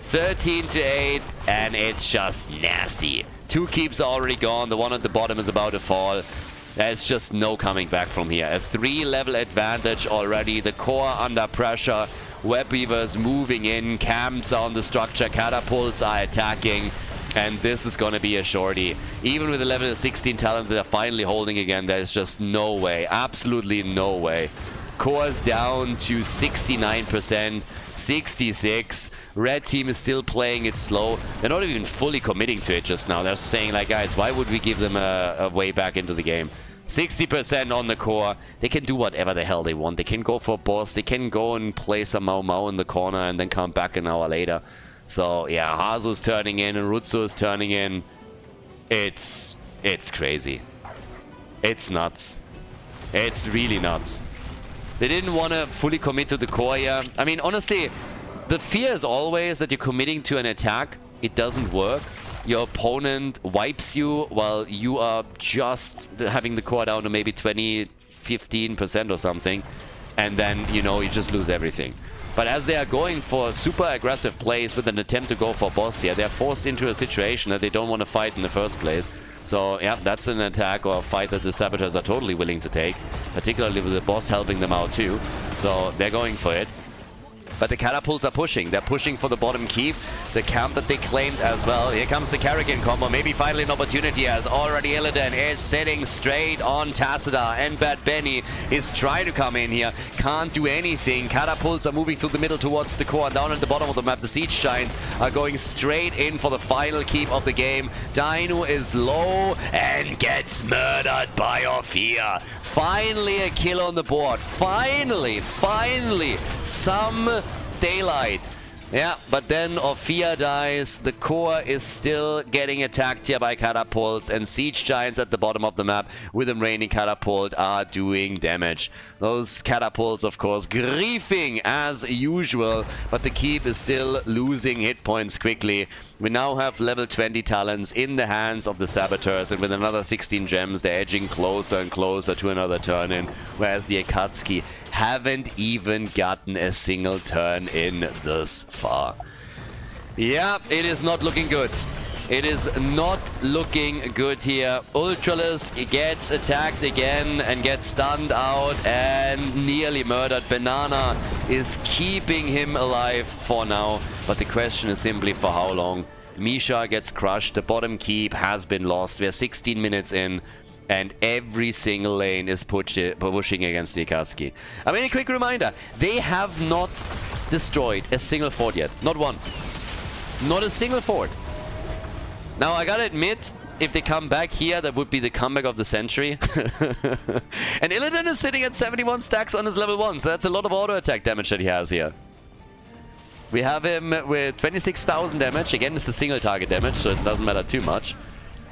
13 to 8, and it's just nasty. 2 keeps are already gone. The one at the bottom is about to fall. There's just no coming back from here. A 3-level advantage already. The core under pressure. Web Weavers moving in. Camps on the structure. Catapults are attacking. And this is going to be a shorty. Even with the level 16 talent they're finally holding again, there's just no way. Absolutely no way. Core's down to 69%. 66. Red team is still playing it slow. They're not even fully committing to it just now. They're saying like, guys, why would we give them a way back into the game? 60% on the core. They can do whatever the hell they want. They can go for boss. They can go and play some Mau Mau in the corner and then come back an hour later. So yeah, Hazu's turning in and Rutsu is turning in. It's crazy. It's nuts. It's really nuts. They didn't want to fully commit to the core here. I mean, honestly, the fear is always that you're committing to an attack. It doesn't work. Your opponent wipes you while you are just having the core down to maybe 20, 15% or something. And then, you know, you just lose everything. But as they are going for super aggressive plays with an attempt to go for boss here, they're forced into a situation that they don't want to fight in the first place. So, yeah, that's an attack or a fight that the Saboteurs are totally willing to take. Particularly with the boss helping them out too. So, they're going for it. But the catapults are pushing. They're pushing for the bottom keep. The camp that they claimed as well. Here comes the Kerrigan combo. Maybe finally an opportunity as already Illidan is sitting straight on Tassadar. And Bad Benny is trying to come in here. Can't do anything. Catapults are moving through the middle towards the core. Down at the bottom of the map, the Siege Giants are going straight in for the final keep of the game. Dino is low and gets murdered by Ophir. Finally a kill on the board. Finally, some daylight Yeah, but then Ophia dies, the core is still getting attacked here by catapults, and siege giants at the bottom of the map with a raining catapult are doing damage. Those catapults, of course, griefing as usual, but the keep is still losing hit points quickly. We now have level 20 talents in the hands of the Saboteurs, and with another 16 gems, they're edging closer and closer to another turn-in, whereas the Akatsuki haven't even gotten a single turn in this far. Yeah, it is not looking good. It is not looking good here. Ultralisk gets attacked again and gets stunned out and nearly murdered. Banana is keeping him alive for now, but the question is simply for how long. Misha gets crushed. The bottom keep has been lost. We're 16 minutes in, and every single lane is pushing against the Akatsuki. I mean, a quick reminder, they have not destroyed a single fort yet. Not one. Not a single fort. Now, I gotta admit, if they come back here, that would be the comeback of the century. And Illidan is sitting at 71 stacks on his level 1, so that's a lot of auto attack damage that he has here. We have him with 26,000 damage. Again, it's a single target damage, so it doesn't matter too much.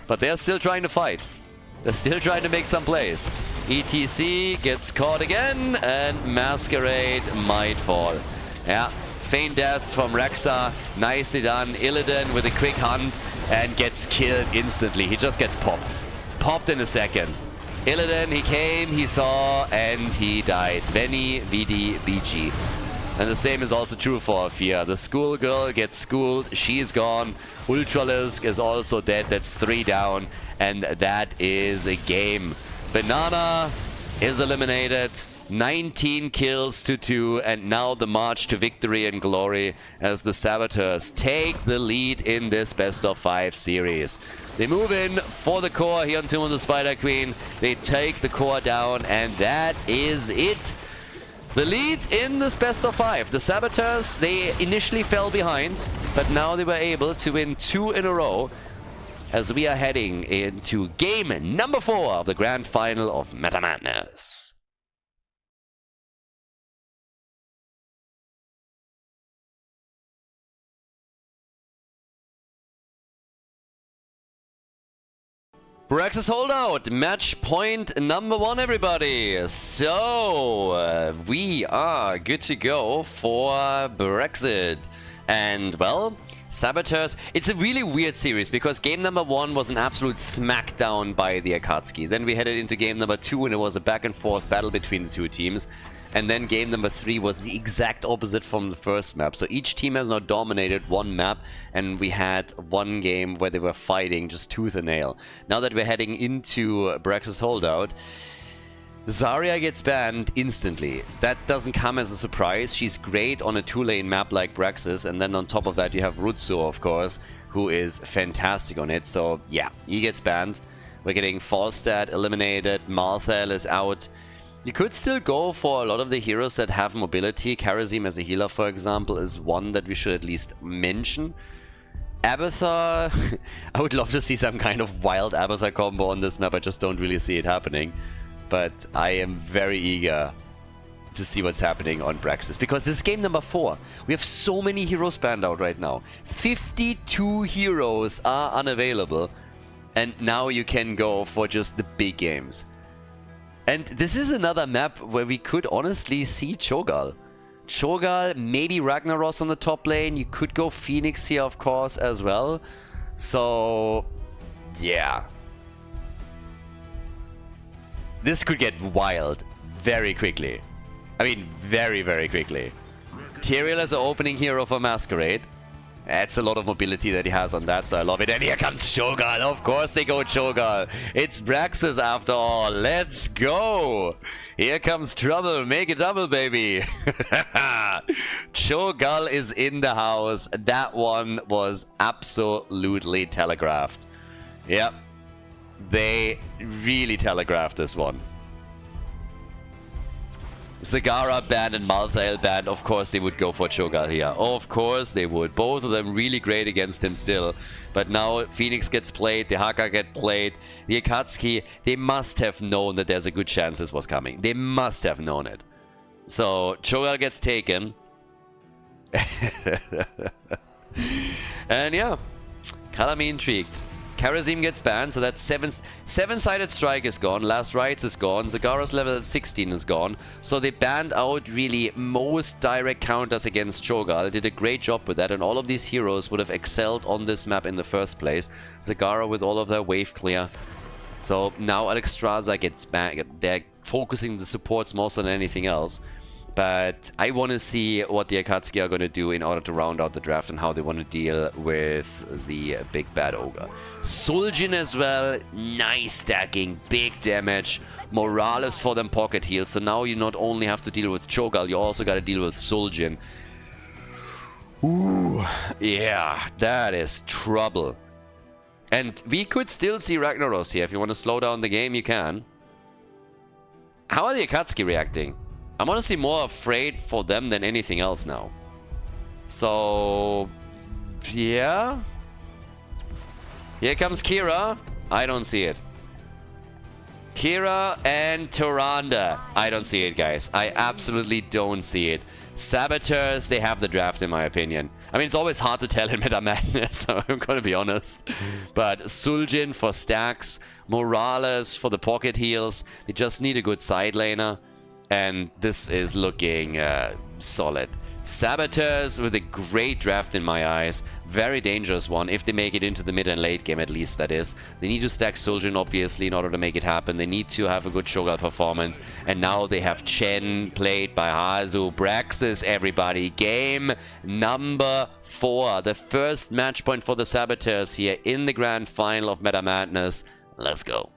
But they're still trying to fight. They're still trying to make some plays. ETC gets caught again, and Masquerade might fall. Yeah, feign death from Rexa. Nicely done. Illidan with a quick hunt and gets killed instantly. He just gets popped. Popped in a second. Illidan, he came, he saw, and he died. Veni, Vidi, BG. And the same is also true for Ophia. The schoolgirl gets schooled, she's gone. Ultralisk is also dead, that's 3 down. And that is a game. Banana is eliminated. 19 kills to 2, and now the march to victory and glory as the Saboteurs take the lead in this best of 5 series. They move in for the core here on Tomb of the Spider Queen. They take the core down, and that is it. The lead in this best of 5. The Saboteurs, they initially fell behind, but now they were able to win 2 in a row as we are heading into game number 4 of the grand final of Meta Madness. Braxis holdout, match point number 1, everybody. So, we are good to go for Brexit. And, well, Saboteurs, it's a really weird series because game number 1 was an absolute smackdown by the Akatsuki. Then we headed into game number 2 and it was a back and forth battle between the two teams. And then game number 3 was the exact opposite from the first map. So each team has now dominated one map, and we had one game where they were fighting just tooth and nail. Now that we're heading into Braxis holdout, Zarya gets banned instantly. That doesn't come as a surprise. She's great on a 2-lane map like Braxis, and then on top of that you have Rutsu, of course, who is fantastic on it. So yeah, he gets banned. We're getting Falstad eliminated, Malthael is out. You could still go for a lot of the heroes that have mobility. Karazim as a healer, for example, is one that we should at least mention. Abathar, I would love to see some kind of wild Abathar combo on this map. I just don't really see it happening. But I am very eager to see what's happening on Braxis, because this is game number 4. We have so many heroes banned out right now. 52 heroes are unavailable, and now you can go for just the big games. And this is another map where we could honestly see Cho'Gall. Cho'Gall, maybe Ragnaros on the top lane. You could go Phoenix here, of course, as well. So, yeah. This could get wild very quickly. I mean, very, very quickly. Tyrael as an opening hero for Masquerade. That's a lot of mobility that he has on that, so I love it. And here comes Cho'Gall. Of course they go Cho'Gall. It's Braxis after all. Let's go. Here comes trouble. Make it double, baby. Cho'Gall is in the house. That one was absolutely telegraphed. Yep. They really telegraphed this one. Zagara banned and Malthael banned. Of course they would go for Cho'Gall here. Of course they would. Both of them really great against him still. But now Phoenix gets played, the Haka get played. The Akatsuki, they must have known that there's a good chance this was coming. They must have known it. So Cho'Gall gets taken. And yeah, color me intrigued. Karazim gets banned, so that seven-sided strike is gone. Last Rites is gone. Zagara's level 16 is gone. So they banned out really most direct counters against Cho'Gall. Did a great job with that, and all of these heroes would have excelled on this map in the first place. Zagara with all of their wave clear. So now Alexstrasza gets back. They're focusing the supports more than anything else. But I want to see what the Akatsuki are going to do in order to round out the draft and how they want to deal with the big bad ogre. Suljin as well, nice stacking, big damage. Morales for them pocket heals. So now you not only have to deal with Cho'Gall, you also got to deal with Suljin. Ooh, yeah, that is trouble. And we could still see Ragnaros here. If you want to slow down the game, you can. How are the Akatsuki reacting? I'm honestly more afraid for them than anything else now. So, yeah. Here comes Kira. I don't see it. Kira and Tyrande. I don't see it, guys. I absolutely don't see it. Saboteurs, they have the draft, in my opinion. I mean, it's always hard to tell in Meta Madness, so I'm gonna be honest. But Suljin for stacks, Morales for the pocket heals. They just need a good side laner. And this is looking solid. Saboteurs with a great draft in my eyes. Very dangerous one, if they make it into the mid and late game at least, that is. They need to stack Suljin, obviously, in order to make it happen. They need to have a good Cho'Gall performance. And now they have Chen played by Hazu. Braxis, everybody. Game number 4. The first match point for the Saboteurs here in the grand final of Meta Madness. Let's go.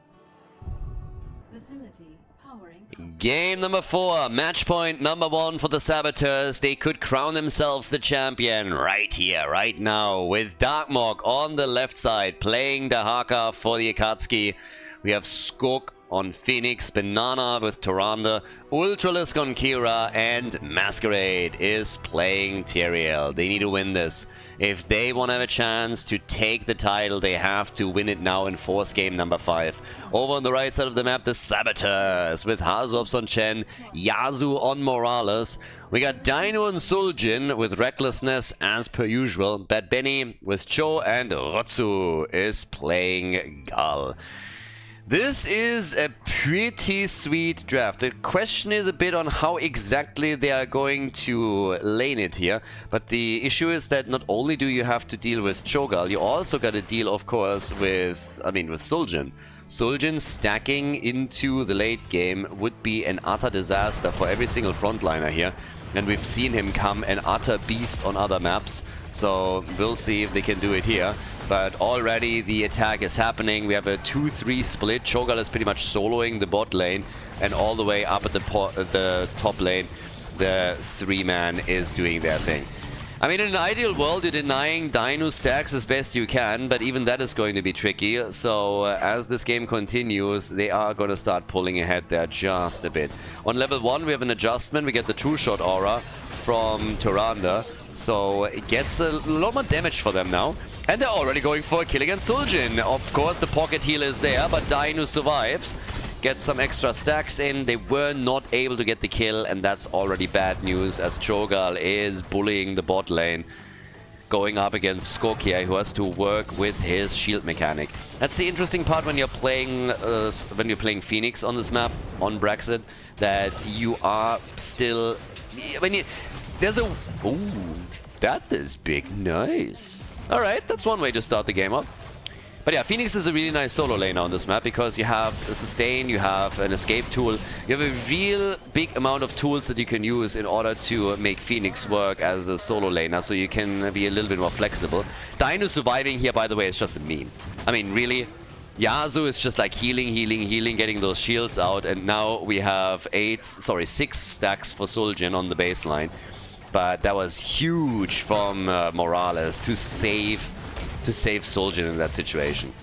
Game number 4, match point number 1 for the Saboteurs. They could crown themselves the champion right here, right now, with Darkmog on the left side, playing the Haka for the Akatsuki. We have Skok on Phoenix, Banana with Tyrande, Ultralisk on Kira, and Masquerade is playing Tyrael. They need to win this. If they want to have a chance to take the title, they have to win it now in Force game number 5. Over on the right side of the map, the Saboteurs with Hazops on Chen, Yasu on Morales. We got Dino and Suljin with Recklessness as per usual. Bad Benny with Cho, and Rotsu is playing Gal. This is a pretty sweet draft. The question is a bit on how exactly they are going to lane it here. But the issue is that not only do you have to deal with Cho'Gall, you also got to deal, of course, with Suljin. Suljin stacking into the late game would be an utter disaster for every single frontliner here. And we've seen him come an utter beast on other maps. So we'll see if they can do it here. But already the attack is happening. We have a 2-3 split. Cho'Gall is pretty much soloing the bot lane. And all the way up at the top lane, the 3-man is doing their thing. I mean, in an ideal world, you're denying Dino stacks as best you can, but even that is going to be tricky. So as this game continues, they are going to start pulling ahead there just a bit. On level 1, we have an adjustment. We get the two-shot aura from Tyrande. So it gets a lot more damage for them now. And they're already going for a kill against Suljin. Of course, the pocket heal is there, but Dino survives. Gets some extra stacks in. They were not able to get the kill, and that's already bad news as Cho'Gall is bullying the bot lane. Going up against Skokia, who has to work with his shield mechanic. That's the interesting part when you're playing Phoenix on this map, on Brexit, that you are still... There's a... Ooh, that is big. Nice. Alright, that's one way to start the game up. But yeah, Phoenix is a really nice solo laner on this map because you have a sustain, you have an escape tool. You have a real big amount of tools that you can use in order to make Phoenix work as a solo laner, so you can be a little bit more flexible. Dino surviving here, by the way, is just a meme. I mean, really, Yasu is just like healing, getting those shields out, and now we have 6 stacks for Suljin on the baseline. But that was huge from Morales to save Suljin in that situation.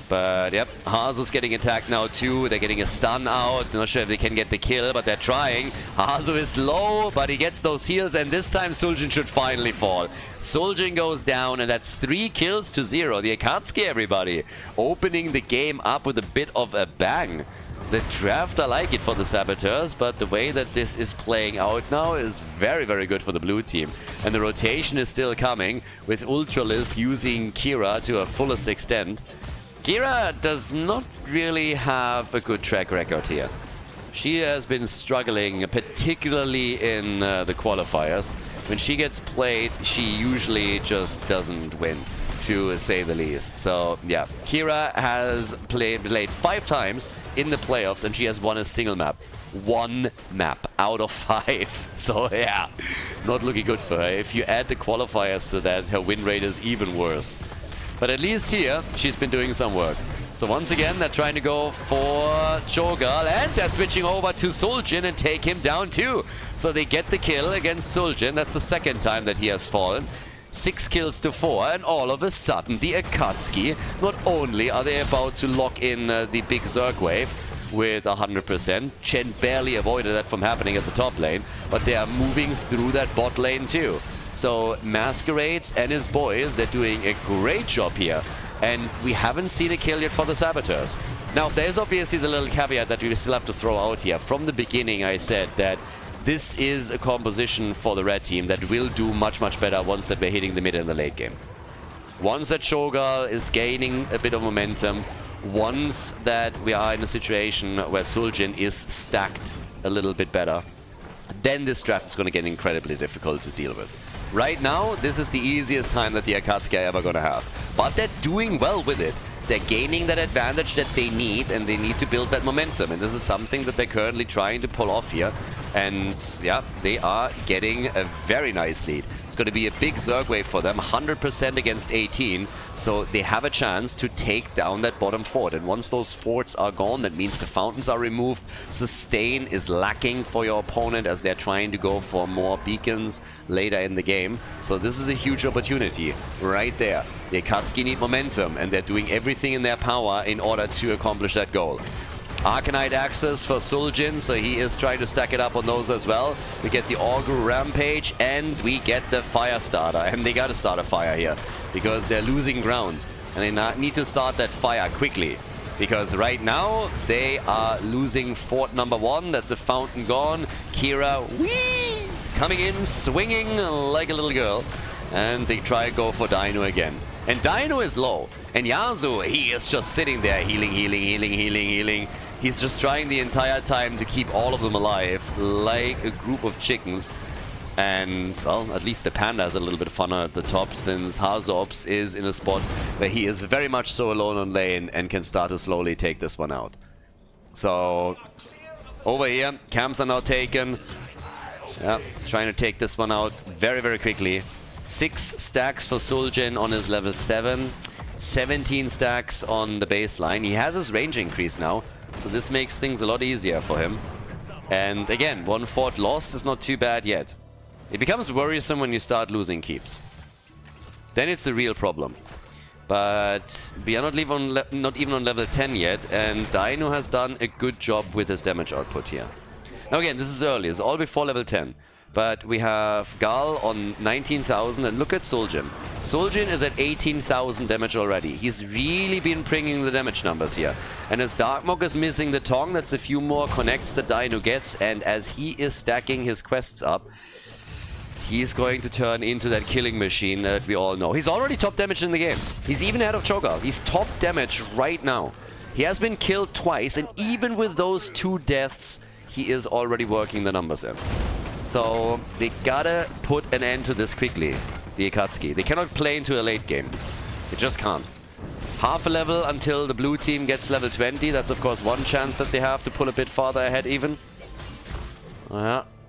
But yep, Hazu's getting attacked now too. They're getting a stun out. Not sure if they can get the kill, but they're trying. Hazu is low, but he gets those heals, and this time Suljin should finally fall. Suljin goes down, and that's 3 kills to 0. The Akatsuki, everybody, opening the game up with a bit of a bang. The draft, I like it for the Saboteurs, but the way that this is playing out now is very, very good for the blue team. And the rotation is still coming, with Ultralisk using Kira to a fullest extent. Kira does not really have a good track record here. She has been struggling, particularly in the qualifiers. When she gets played, she usually just doesn't win, to say the least. So yeah, Kira has played 5 times in the playoffs and she has won a single map. 1 map out of 5. So yeah, not looking good for her. If you add the qualifiers to that, her win rate is even worse. But at least here, she's been doing some work. So once again, they're trying to go for Cho'Gall, and they're switching over to Suljin and take him down too. So they get the kill against Suljin. That's the second time that he has fallen. 6 kills to 4, and all of a sudden the Akatsuki, not only are they about to lock in the big Zerg wave with 100%, Chen barely avoided that from happening at the top lane, but they are moving through that bot lane too. So Masquerades and his boys, they're doing a great job here. And we haven't seen a kill yet for the Saboteurs. Now, there's obviously the little caveat that we still have to throw out here. From the beginning, I said that this is a composition for the red team that will do much, much better once that we're hitting the mid and the late game. Once that Cho'Gall is gaining a bit of momentum, once that we are in a situation where Suljin is stacked a little bit better, then this draft is going to get incredibly difficult to deal with. Right now, this is the easiest time that the Akatsuki are ever going to have. But they're doing well with it. They're gaining that advantage that they need, and they need to build that momentum. And this is something that they're currently trying to pull off here. And yeah, they are getting a very nice lead. It's going to be a big Zerg wave for them, 100% against 18. So they have a chance to take down that bottom fort. And once those forts are gone, that means the fountains are removed. Sustain is lacking for your opponent as they're trying to go for more beacons later in the game. So this is a huge opportunity right there. The Akatsuki need momentum, and they're doing everything in their power in order to accomplish that goal. Arcanite access for Suljin, so he is trying to stack it up on those as well. We get the Augur Rampage, and we get the Fire Starter. And they gotta start a fire here, because they're losing ground. And they need to start that fire quickly. Because right now, they are losing fort number 1. That's a fountain gone. Kira, whee! Coming in, swinging like a little girl. And they try to go for Dino again. And Dino is low. And Yasuo, he is just sitting there healing, healing, healing, healing, healing. He's just trying the entire time to keep all of them alive, like a group of chickens. And, well, at least the Panda is a little bit funner at the top, since Hazops is in a spot where he is very much so alone on lane and can start to slowly take this one out. So, over here, camps are now taken. Yeah, trying to take this one out very, very quickly. 6 stacks for Suljin on his level 7. 17 stacks on the baseline. He has his range increase now, so this makes things a lot easier for him. And again, 1 fort lost is not too bad yet. It becomes worrisome when you start losing keeps. Then it's a real problem. But we are not even on level 10 yet, and Dino has done a good job with his damage output here. Now again, this is early. It's all before level 10. But we have Gal on 19,000, and look at Suljin. Suljin is at 18,000 damage already. He's really been bringing the damage numbers here. And as Darkmog is missing the Tong, that's a few more connects that Dino gets, and as he is stacking his quests up, he's going to turn into that killing machine that we all know. He's already top damage in the game. He's even ahead of Cho'Gall. He's top damage right now. He has been killed twice, and even with those 2 deaths, he is already working the numbers in. So they gotta put an end to this quickly, the Akatsuki. They cannot play into a late game. They just can't. Half a level until the blue team gets level 20. That's of course one chance that they have to pull a bit farther ahead even.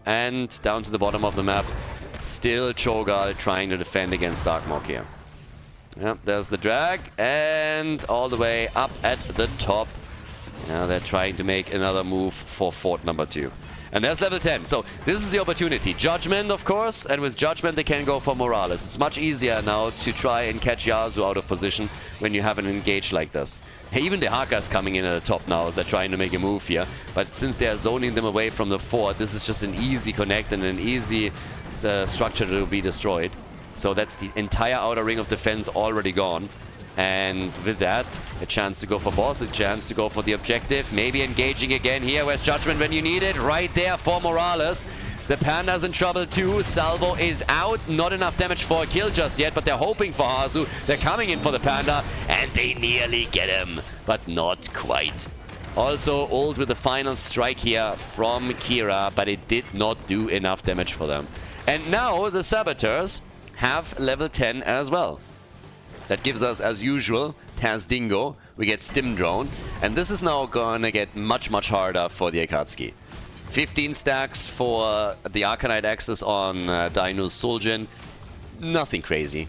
And down to the bottom of the map. Still Cho'Gall trying to defend against Darkmog here. Yep, there's the drag, and all the way up at the top. Now they're trying to make another move for fort number 2. And there's level 10. So this is the opportunity. Judgment, of course, and with Judgment they can go for Morales. It's much easier now to try and catch Yasuo out of position when you have an engage like this. Hey, even the Haka's coming in at the top now as they're trying to make a move here. But since they are zoning them away from the fort, this is just an easy connect and an easy structure to be destroyed. So that's the entire outer ring of defense already gone. And with that, a chance to go for boss, a chance to go for the objective. Maybe engaging again here. Where's Judgment when you need it? Right there for Morales. The Panda's in trouble too. Salvo is out. Not enough damage for a kill just yet, but they're hoping for Hazu. They're coming in for the Panda, and they nearly get him, but not quite. Also, ult with the final strike here from Kira, but it did not do enough damage for them. And now the Saboteurs have level 10 as well. That gives us, as usual, Taz Dingo. We get Stim Drone. And this is now gonna get much, much harder for the Akatsuki. 15 stacks for the Arcanite Axis on Dino's Suljin. Nothing crazy.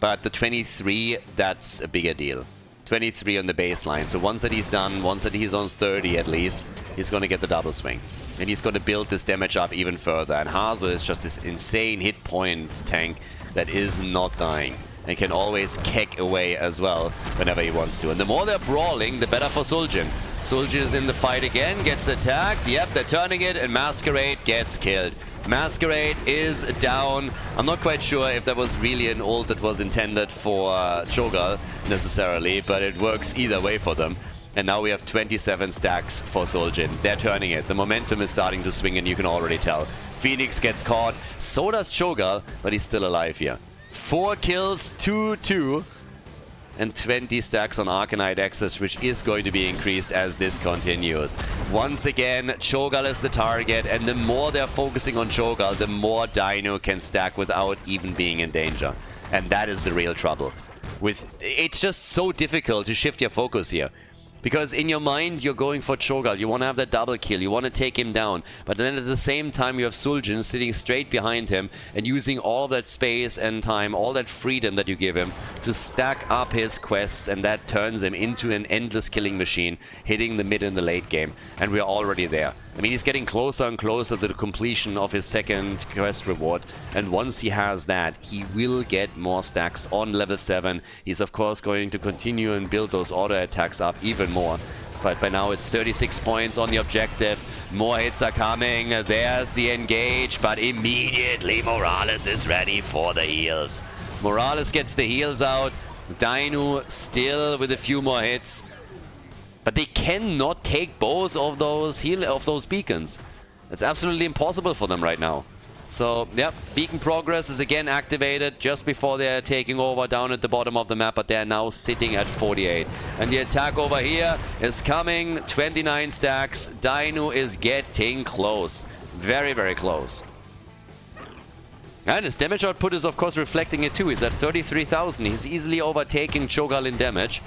But the 23, that's a bigger deal. 23 on the baseline. So once that he's done, once that he's on 30 at least, he's gonna get the double swing. And he's gonna build this damage up even further. And Hazo is just this insane hit point tank that is not dying. And can always kick away as well whenever he wants to. And the more they're brawling, the better for Suljin. Suljin is in the fight again, gets attacked. Yep, they're turning it, and Masquerade gets killed. Masquerade is down. I'm not quite sure if that was really an ult that was intended for Cho'Gall necessarily, but it works either way for them. And now we have 27 stacks for Suljin. They're turning it. The momentum is starting to swing, and you can already tell. Phoenix gets caught, so does Cho'Gall, but he's still alive here. 4 kills, 2-2, and 20 stacks on Arcanite Axis, which is going to be increased as this continues. Once again, Cho'Gall is the target, and the more they're focusing on Cho'Gall, the more Dino can stack without even being in danger. And that is the real trouble. It's just so difficult to shift your focus here. Because in your mind, you're going for Cho'Gall. You want to have that double kill. You want to take him down. But then at the same time, you have Suljin sitting straight behind him and using all of that space and time, all that freedom that you give him to stack up his quests. And that turns him into an endless killing machine, hitting the mid and the late game. And we're already there. I mean, he's getting closer and closer to the completion of his second quest reward. And once he has that, he will get more stacks on level 7. He's, of course, going to continue and build those auto attacks up even more. But by now, it's 36 points on the objective. More hits are coming. There's the engage. But immediately, Morales is ready for the heals. Morales gets the heals out. Dino still with a few more hits. But they cannot take both of those beacons. It's absolutely impossible for them right now. So, yep, beacon progress is again activated just before they're taking over down at the bottom of the map, but they're now sitting at 48. And the attack over here is coming, 29 stacks. Dino is getting close. Very, very close. And his damage output is, of course, reflecting it too. He's at 33,000. He's easily overtaking Cho'Gall in damage.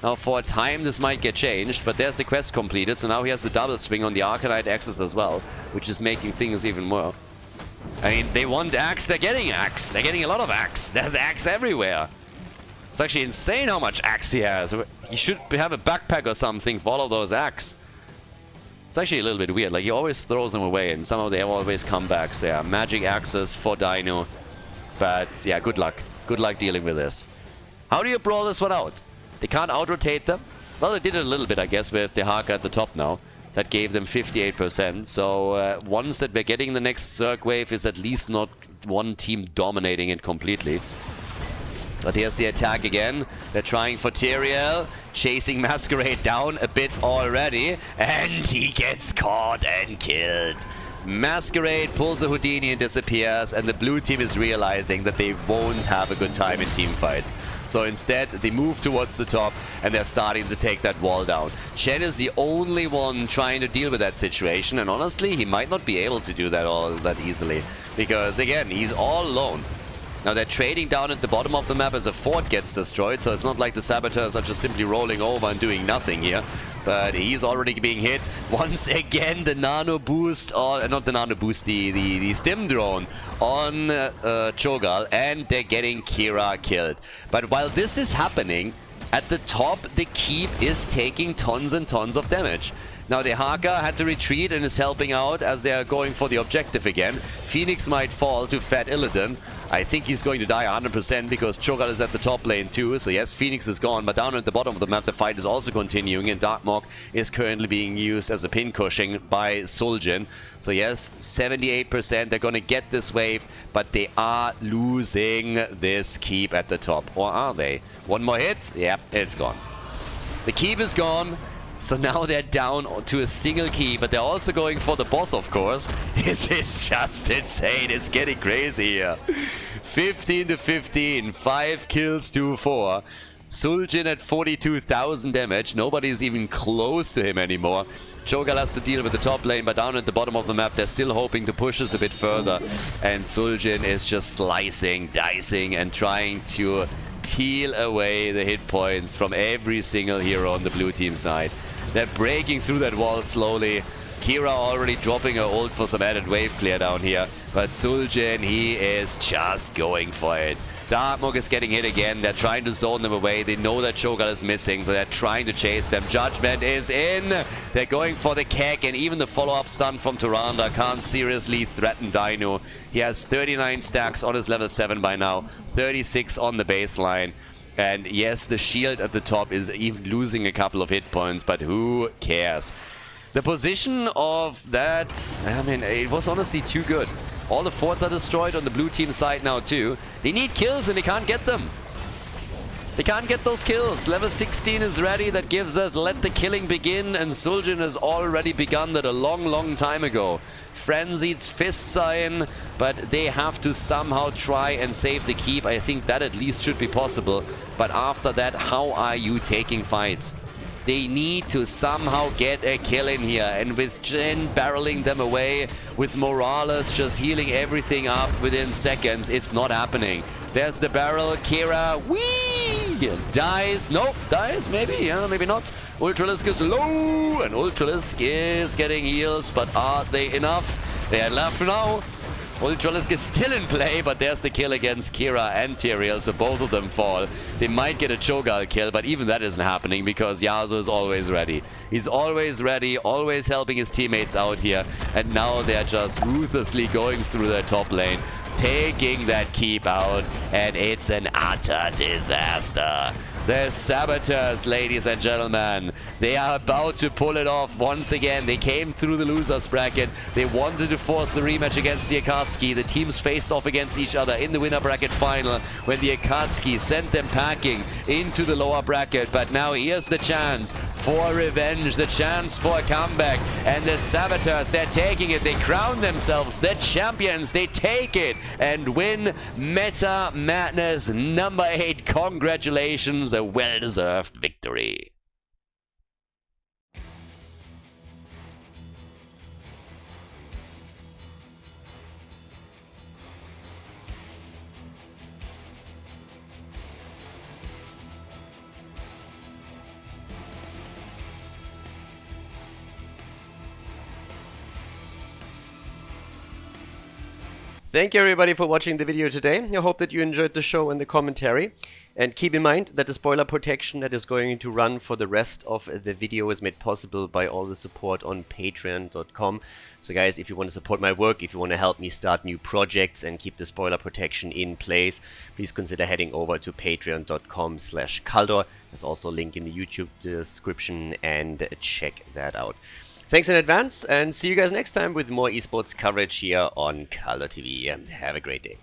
Now, for a time, this might get changed, but there's the quest completed, so now he has the double swing on the Arcanite Axis as well, which is making things even more. I mean, they want Axe, they're getting Axe. They're getting a lot of Axe. There's Axe everywhere. It's actually insane how much Axe he has. He should have a backpack or something for all of those Axe. It's actually a little bit weird. Like, he always throws them away, and somehow they always come back. So yeah, magic Axes for Dino. But yeah, good luck. Good luck dealing with this. How do you brawl this one out? They can't out-rotate them. Well, they did it a little bit, I guess, with the Haka at the top now. That gave them 58%. So once that we're getting the next Zerg wave is at least not one team dominating it completely. But here's the attack again. They're trying for Tyrael, chasing Masquerade down a bit already. And he gets caught and killed. Masquerade pulls a Houdini and disappears, and the blue team is realizing that they won't have a good time in team fights. So instead, they move towards the top, and they're starting to take that wall down. Chen is the only one trying to deal with that situation, and honestly, he might not be able to do that all that easily. Because, again, he's all alone. Now, they're trading down at the bottom of the map as a fort gets destroyed, so it's not like the Saboteurs are just simply rolling over and doing nothing here. But he's already being hit. Once again, the nano boost, or not the nano boost, the stim drone on Cho'Gall, and they're getting Kira killed. But while this is happening, at the top, the keep is taking tons and tons of damage. Now, the Haka had to retreat and is helping out as they are going for the objective again. Phoenix might fall to Fat Illidan. I think he's going to die 100% because Cho'Gall is at the top lane too. So yes, Phoenix is gone, but down at the bottom of the map, the fight is also continuing, and Darkmok is currently being used as a pin cushing by Suljin. So yes, 78%. They're going to get this wave, but they are losing this keep at the top. Or are they? One more hit. Yep, it's gone. The keep is gone. So now they're down to a single key, but they're also going for the boss, of course. This is just insane. It's getting crazy here. 15 to 15. 5 kills to 4. Suljin at 42,000 damage. Nobody's even close to him anymore. Cho'Gath has to deal with the top lane, but down at the bottom of the map, they're still hoping to push us a bit further. And Suljin is just slicing, dicing, and trying to peel away the hit points from every single hero on the blue team side. They're breaking through that wall slowly. Kira already dropping her ult for some added wave clear down here. But Suljin, he is just going for it. Darkmook is getting hit again. They're trying to zone them away. They know that Cho'Gath is missing, so they're trying to chase them. Judgment is in. They're going for the Keck, and even the follow-up stun from Tyrande can't seriously threaten Dino. He has 39 stacks on his level 7 by now. 36 on the baseline. And yes, the shield at the top is even losing a couple of hit points, but who cares? The position of that, I mean, it was honestly too good. All the forts are destroyed on the blue team side now too. They need kills and they can't get them. They can't get those kills. Level 16 is ready. That gives us let the killing begin, and Suljin has already begun that a long time ago. Frenzied's fists are in, but they have to somehow try and save the keep. I think that at least should be possible. But after that, how are you taking fights? They need to somehow get a kill in here, and with Jhin barreling them away, with Morales just healing everything up within seconds, it's not happening. There's the barrel, Kira, whee! Dies, nope, dies, maybe, yeah, maybe not. Ultralisk is low, and Ultralisk is getting heals, but are they enough? They are left now. Ultralisk is still in play, but there's the kill against Kira and Tyrael, so both of them fall. They might get a Cho'Gath kill, but even that isn't happening because Yasuo is always ready. He's always ready, always helping his teammates out here, and now they're just ruthlessly going through their top lane, taking that keep out, and it's an utter disaster. The Saboteurs, ladies and gentlemen, they are about to pull it off once again. They came through the losers bracket. They wanted to force the rematch against the Akatsuki. The teams faced off against each other in the winner bracket final when the Akatsuki sent them packing into the lower bracket. But now here's the chance for revenge, the chance for a comeback. And the Saboteurs, they're taking it. They crown themselves the champions. They take it and win Meta Madness number 8. Congratulations. A well-deserved victory. Thank you everybody for watching the video today. I hope that you enjoyed the show and the commentary. And keep in mind that the spoiler protection that is going to run for the rest of the video is made possible by all the support on patreon.com. So guys, if you want to support my work, if you want to help me start new projects and keep the spoiler protection in place, please consider heading over to patreon.com/Khaldor. There's also a link in the YouTube description, and check that out. Thanks in advance, and see you guys next time with more esports coverage here on Khaldor TV. Have a great day.